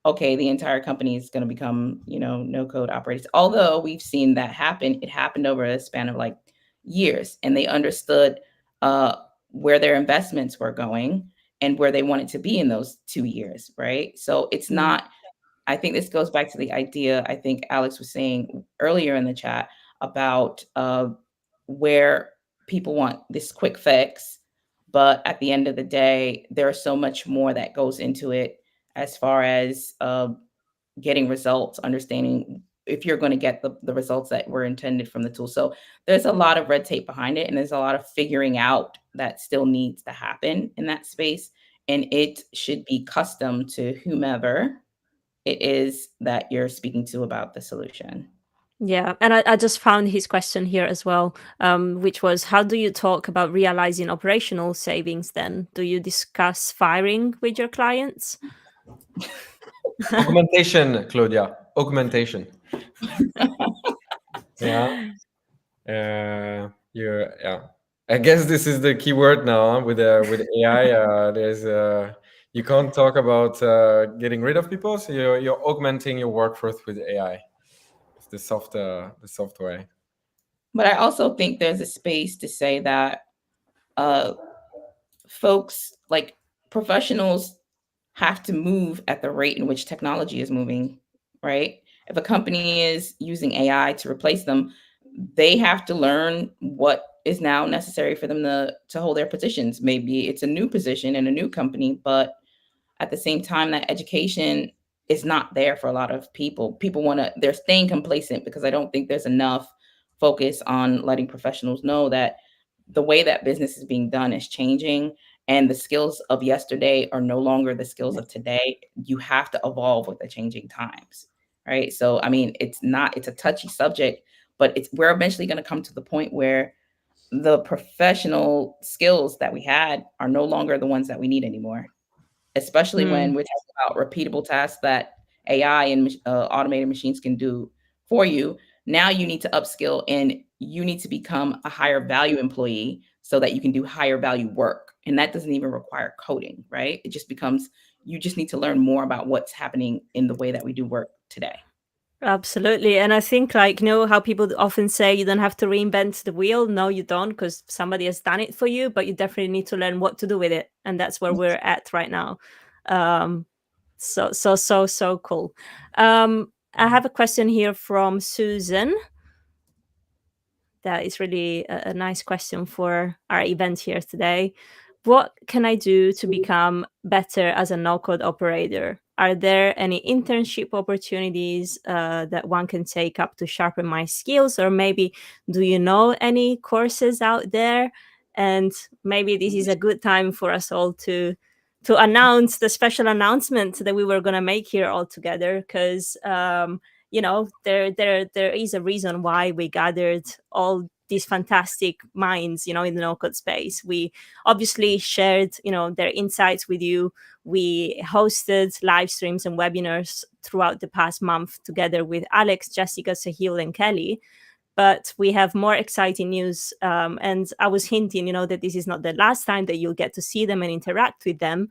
okay, the entire company is going to become, no code operators. Although we've seen that happen, it happened over a span of like years, and they understood where their investments were going and where they wanted to be in those 2 years, right? So it's not, I think this goes back to the idea, I think Alex was saying earlier in the chat about where people want this quick fix, But at the end of the day, there's so much more that goes into it as far as getting results, understanding if you're going to get the results that were intended from the tool. So there's a lot of red tape behind it, and there's a lot of figuring out that still needs to happen in that space. And it should be custom to whomever it is that you're speaking to about the solution. Yeah, and I just found his question here as well, which was, how do you talk about realizing operational savings then? Do you discuss firing with your clients? Augmentation, Claudia. Augmentation. Yeah. Yeah. I guess this is the key word now, huh? With AI. There's you can't talk about getting rid of people, so you're augmenting your workforce with AI. It's the soft way. But I also think there's a space to say that folks, like professionals, have to move at the rate in which technology is moving, right? If a company is using AI to replace them, they have to learn what is now necessary for them to hold their positions. Maybe it's a new position in a new company, but at the same time, that education is not there for a lot of people. They're staying complacent because I don't think there's enough focus on letting professionals know that the way that business is being done is changing, and the skills of yesterday are no longer the skills of today. You have to evolve with the changing times, right? So, I mean, it's a touchy subject, but we're eventually going to come to the point where the professional skills that we had are no longer the ones that we need anymore, especially when we're talking about repeatable tasks that AI and automated machines can do for you. Now you need to upskill and you need to become a higher value employee so that you can do higher value work. And that doesn't even require coding, right? It just becomes, you just need to learn more about what's happening in the way that we do work today. Absolutely. And I think, like, you know how people often say you don't have to reinvent the wheel? No, you don't, because somebody has done it for you, but you definitely need to learn what to do with it. And that's where we're at right now. So cool. I have a question here from Susan. That is really a nice question for our event here today. What can I do to become better as a no-code operator? Are there any internship opportunities that one can take up to sharpen my skills? Or maybe do you know any courses out there? And maybe this is a good time for us all to announce the special announcement that we were going to make here all together, because you know, there is a reason why we gathered all these fantastic minds, you know, in the no-code space. We obviously shared, you know, their insights with you. We hosted live streams and webinars throughout the past month together with Alex, Jessica, Sahil, and Kelly. But we have more exciting news. And I was hinting, you know, that this is not the last time that you'll get to see them and interact with them,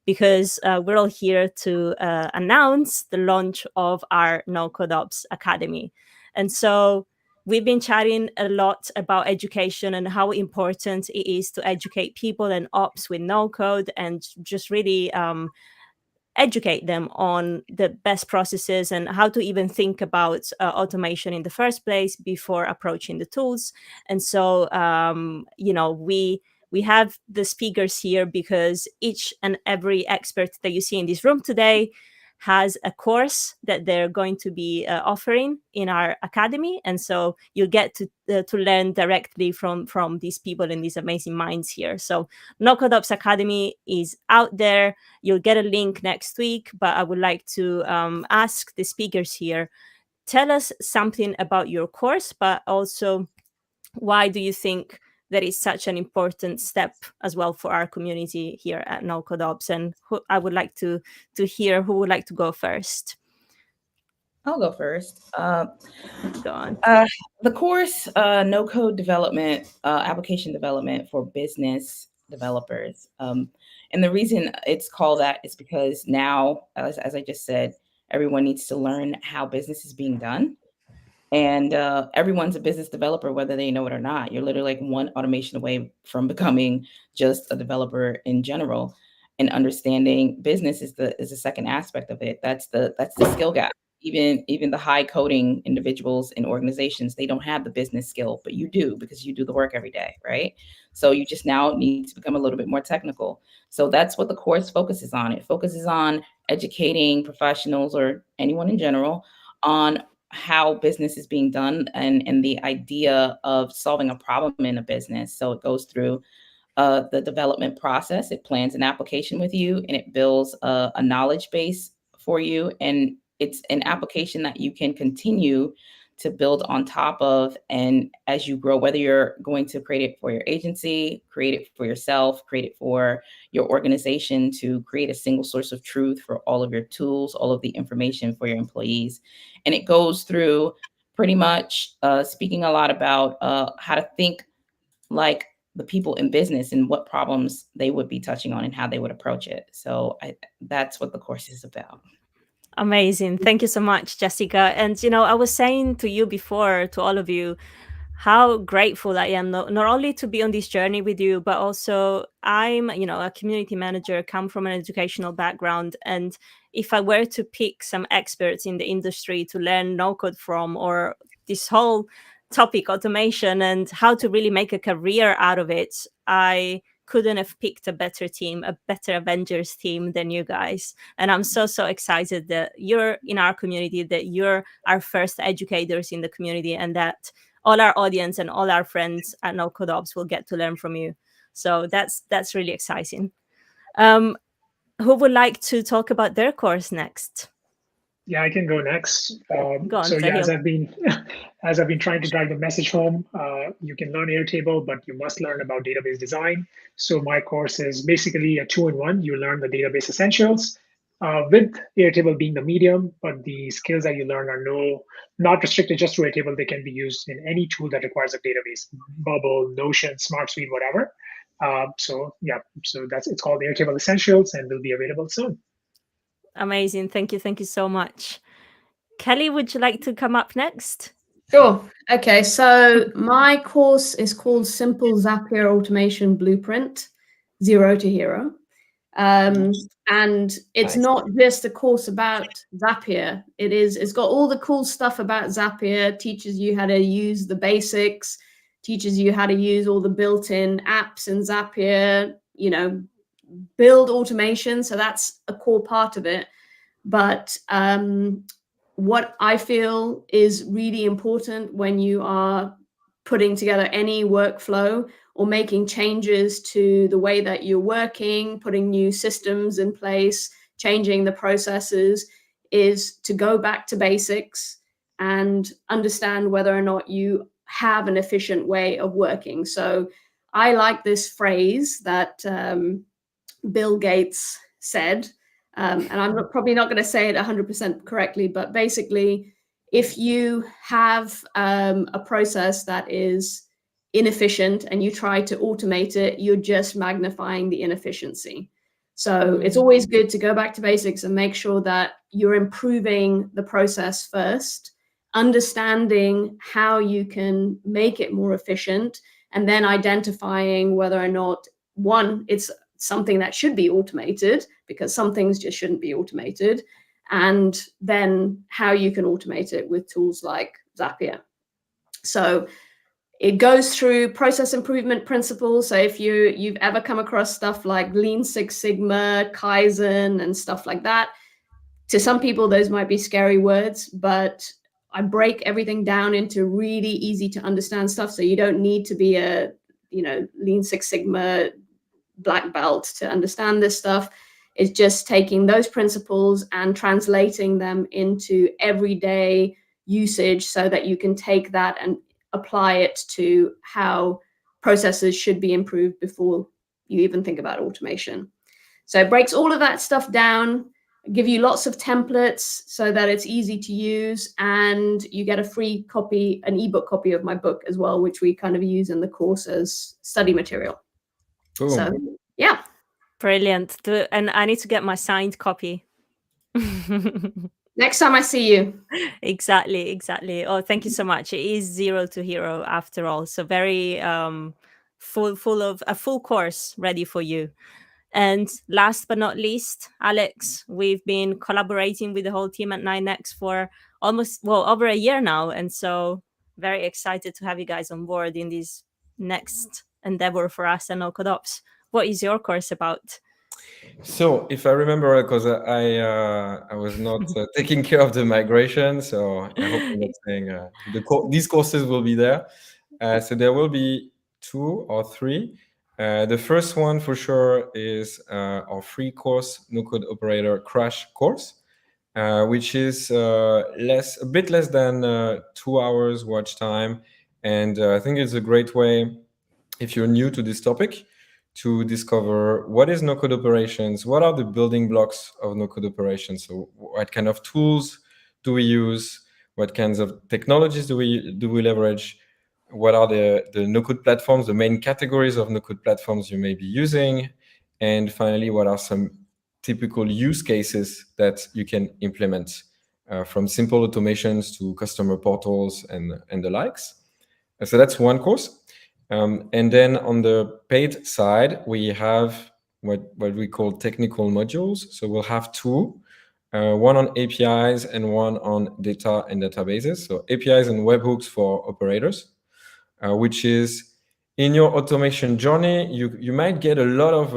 because we're all here to announce the launch of our NoCodeOps Academy. And so we've been chatting a lot about education and how important it is to educate people and ops with no code, and just really educate them on the best processes and how to even think about automation in the first place before approaching the tools. And so, you know, we have the speakers here because each and every expert that you see in this room today has a course that they're going to be offering in our academy. And so you'll get to learn directly from these people and these amazing minds here. So NoCodeOps Academy is out there. You'll get a link next week, but I would like to ask the speakers here, tell us something about your course, but also why do you think that is such an important step as well for our community here at NoCodeOps? And I would like to hear who would like to go first. I'll go first. Go on. The course, no code development, application development for business developers. And the reason it's called that is because now, as I just said, everyone needs to learn how business is being done. And everyone's a business developer, whether they know it or not. You're literally like one automation away from becoming just a developer in general. And understanding business is the second aspect of it. That's the skill gap. even the high coding individuals in organizations, they don't have the business skill, but you do, because you do the work every day, right? So you just now need to become a little bit more technical. So that's what the course focuses on. It focuses on educating professionals or anyone in general on how business is being done, and the idea of solving a problem in a business. So it goes through the development process. It plans an application with you, and it builds a knowledge base for you. And it's an application that you can continue to build on top of. And as you grow, whether you're going to create it for your agency, create it for yourself, create it for your organization, to create a single source of truth for all of your tools, all of the information for your employees. And it goes through pretty much speaking a lot about how to think like the people in business and what problems they would be touching on and how they would approach it. So that's what the course is about. Amazing. Thank you so much, Jessica. And, I was saying to you before, to all of you, how grateful I am, not only to be on this journey with you, but also I'm, a community manager, come from an educational background. And if I were to pick some experts in the industry to learn no code from, or this whole topic, automation, and how to really make a career out of it, I couldn't have picked a better team, a better Avengers team than you guys. And I'm so excited that you're in our community, that you're our first educators in the community, and that all our audience and all our friends at NoCodeOps will get to learn from you. So that's really exciting. Who would like to talk about their course next? Yeah, I can go next. Go on, So yeah, as Sahil. I've been as I've been trying to drive the message home, you can learn Airtable, but you must learn about database design. So my course is basically a 2-in-1. You learn the database essentials, with Airtable being the medium, but the skills that you learn are not restricted just to Airtable. They can be used in any tool that requires a database: Bubble, Notion, SmartSuite, whatever. So yeah, so it's called Airtable Essentials, and will be available soon. Amazing. Thank you so much. Kelly, would you like to come up next? Sure. Okay, so my course is called Simple Zapier Automation Blueprint, 0 to Hero. And it's Nice. not just a course about Zapier. It's got all the cool stuff about Zapier, teaches you how to use the basics, teaches you how to use all the built-in apps in Zapier, build automation. So that's a core part of it. But what I feel is really important when you are putting together any workflow or making changes to the way that you're working, putting new systems in place, changing the processes, is to go back to basics and understand whether or not you have an efficient way of working. So I like this phrase that Bill Gates said, and I'm probably not going to say it 100% correctly, but basically, if you have a process that is inefficient and you try to automate it, you're just magnifying the inefficiency. So it's always good to go back to basics and make sure that you're improving the process first, understanding how you can make it more efficient, and then identifying whether or not, one, it's something that should be automated, because some things just shouldn't be automated, and then how you can automate it with tools like Zapier. So it goes through process improvement principles. So if you've ever come across stuff like Lean Six Sigma, Kaizen, and stuff like that, to some people those might be scary words, but I break everything down into really easy to understand stuff. So you don't need to be a Lean Six Sigma black belt to understand this stuff. It's just taking those principles and translating them into everyday usage so that you can take that and apply it to how processes should be improved before you even think about automation. So it breaks all of that stuff down, give you lots of templates so that it's easy to use, and you get a free copy, an ebook copy of my book as well, which we kind of use in the course as study material. Boom. So yeah. Brilliant. And I need to get my signed copy. Next time I see you. Exactly. Oh, thank you so much. It is 0 to Hero after all. So very full of a full course ready for you. And last but not least, Alex, we've been collaborating with the whole team at 9X for over a year now. And so very excited to have you guys on board in this next endeavor for us at NoCodeOps. What is your course about? So if I remember, because I was not taking care of the migration, so I hope I'm not saying these courses will be there. So there will be 2 or 3. The first one for sure is our free course, No Code Operator Crash course, which is a bit less than 2 hours watch time, and I think it's a great way, if you're new to this topic, to discover what is no-code operations, what are the building blocks of no-code operations. So what kind of tools do we use? What kinds of technologies do we leverage? What are the no-code platforms, the main categories of no-code platforms you may be using? And finally, what are some typical use cases that you can implement, from simple automations to customer portals and the likes? So that's one course. And then on the paid side, we have what we call technical modules. So we'll have 2, one on APIs and one on data and databases. So APIs and webhooks for operators, which is in your automation journey, you might get a lot of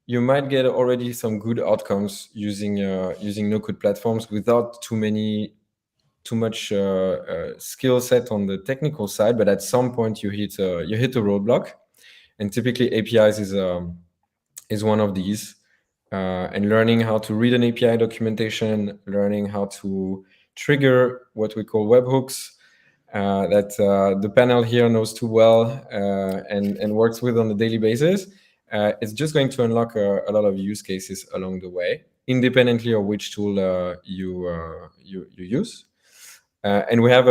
you might get already some good outcomes using no-code platforms without too much skill set on the technical side, but at some point you hit a roadblock, and typically APIs is one of these. And learning how to read an API documentation, learning how to trigger what we call webhooks, that the panel here knows too well and works with on a daily basis. It's just going to unlock a lot of use cases along the way, independently of which tool you use. And we have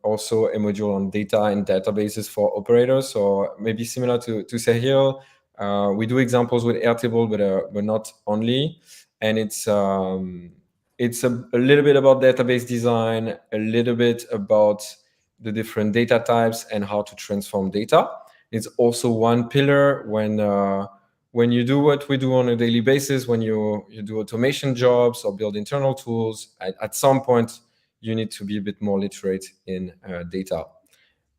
also a module on data and databases for operators. So maybe similar to Sahil, we do examples with Airtable, but not only. And it's a little bit about database design, a little bit about the different data types and how to transform data. It's also one pillar when you do what we do on a daily basis, when you do automation jobs or build internal tools, at some point, you need to be a bit more literate in data.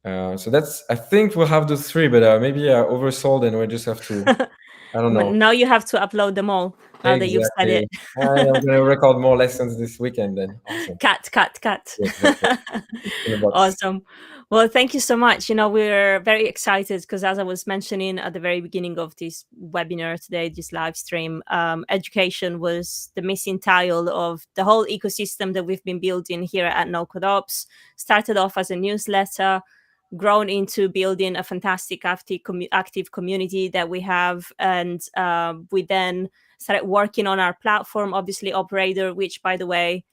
So I think we'll have those 3, but maybe oversold, and we just have to, I don't know. Now you have to upload them all, now that you've said it. I'm going to record more lessons this weekend then. Awesome. Cut. Yeah, exactly. Awesome. Well, thank you so much. We're very excited because, as I was mentioning at the very beginning of this webinar today, this live stream, education was the missing tile of the whole ecosystem that we've been building here at NoCodeOps. Started off as a newsletter, grown into building a fantastic active community that we have, and we then started working on our platform, obviously Operator, which, by the way,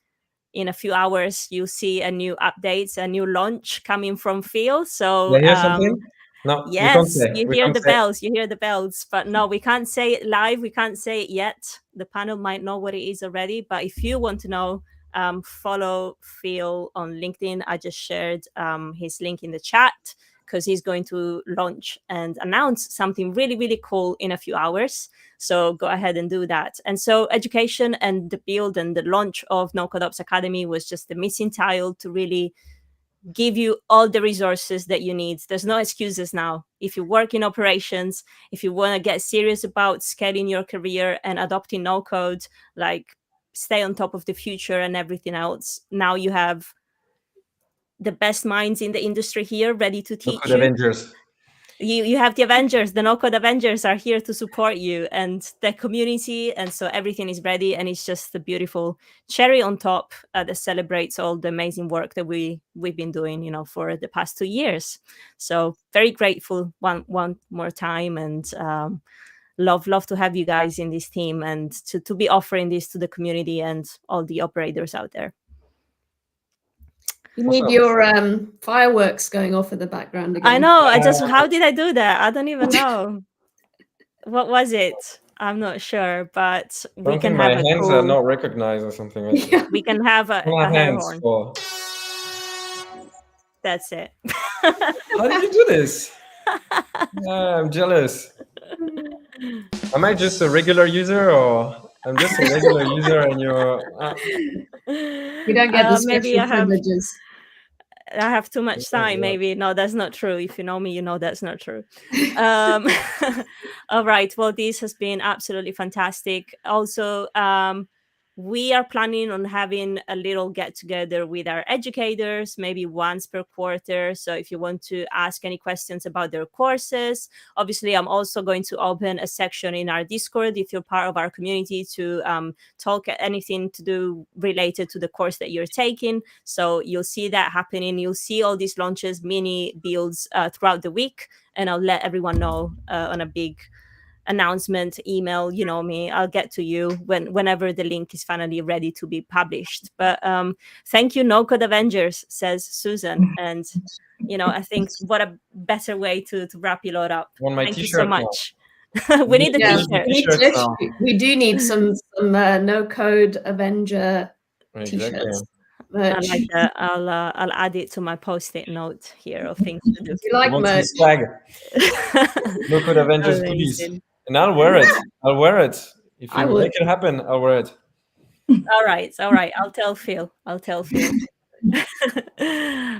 in a few hours you'll see a new updates, a new launch coming from Phil. So you hear something? No, yes, you hear the bells, but no, we can't say it live, we can't say it yet. The panel might know what it is already, but if you want to know, follow Phil on LinkedIn. I just shared his link in the chat, because he's going to launch and announce something really, really cool in a few hours. So go ahead and do that. And so education and the build and the launch of NoCodeOps Academy was just the missing tile to really give you all the resources that you need. There's no excuses now. If you work in operations, if you want to get serious about scaling your career and adopting no code, like stay on top of the future and everything else, now you have the best minds in the industry here ready to teach you. Avengers. You have the Avengers, the no-code Avengers are here to support you, and the community, and so everything is ready, and it's just a beautiful cherry on top that celebrates all the amazing work that we've been doing, for the past 2 years. So very grateful one more time, and love to have you guys in this team and to be offering this to the community and all the operators out there. You need your fireworks going off in the background again. I know. How did I do that? I don't even know. What was it? I'm not sure, but we can have my hands are not recognized or something like that. We can have a air horn. For... That's it. How did you do this? I'm jealous. Am I just a regular user, or I'm just a regular user and you're? You don't get the maybe special privileges. I have too much time. Maybe no, that's not true. If you know me, you know that's not true. All right. Well, this has been absolutely fantastic. Also, we are planning on having a little get together with our educators, maybe once per quarter. So if you want to ask any questions about their courses, obviously, I'm also going to open a section in our Discord if you're part of our community to talk anything to do related to the course that you're taking. So you'll see that happening. You'll see all these launches, mini builds throughout the week, and I'll let everyone know on a big announcement email. You know me, I'll get to you whenever the link is finally ready to be published. But thank you, No Code Avengers, says Susan. And I think what a better way to wrap it all up. On my Thank you so t-shirt now. much. We need the t-shirt. T-shirts now. We do need some No Code Avenger Exactly. t-shirts. I like that. I'll add it to my post-it note here of things to do. You like Want some merch? swag? No Code Avengers goodies. Amazing. And I'll wear it. I'll wear it. If I you would. make it happen, I'll wear it. All right. I'll tell Phil.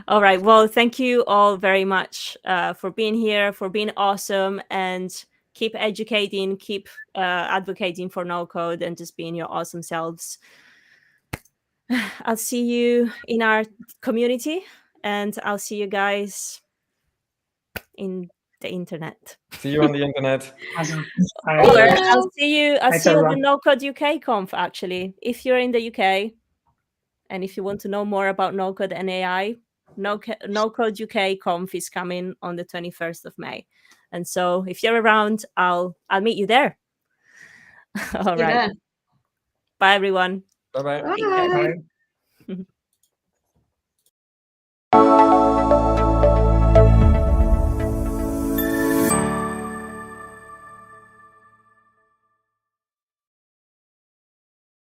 All right. Well, thank you all very much for being here, for being awesome, and keep educating, keep advocating for no code, and just being your awesome selves. I'll see you in our community, and I'll see you guys in the internet. See you on the internet. Awesome. Or I'll see you at Thanks, the everyone. No Code UK Conf, actually. If you're in the UK and if you want to know more about no code and AI, no Code UK Conf is coming on the 21st of May. And so if you're around, I'll meet you there. All right. Bye, everyone. Bye-bye. Bye. Bye.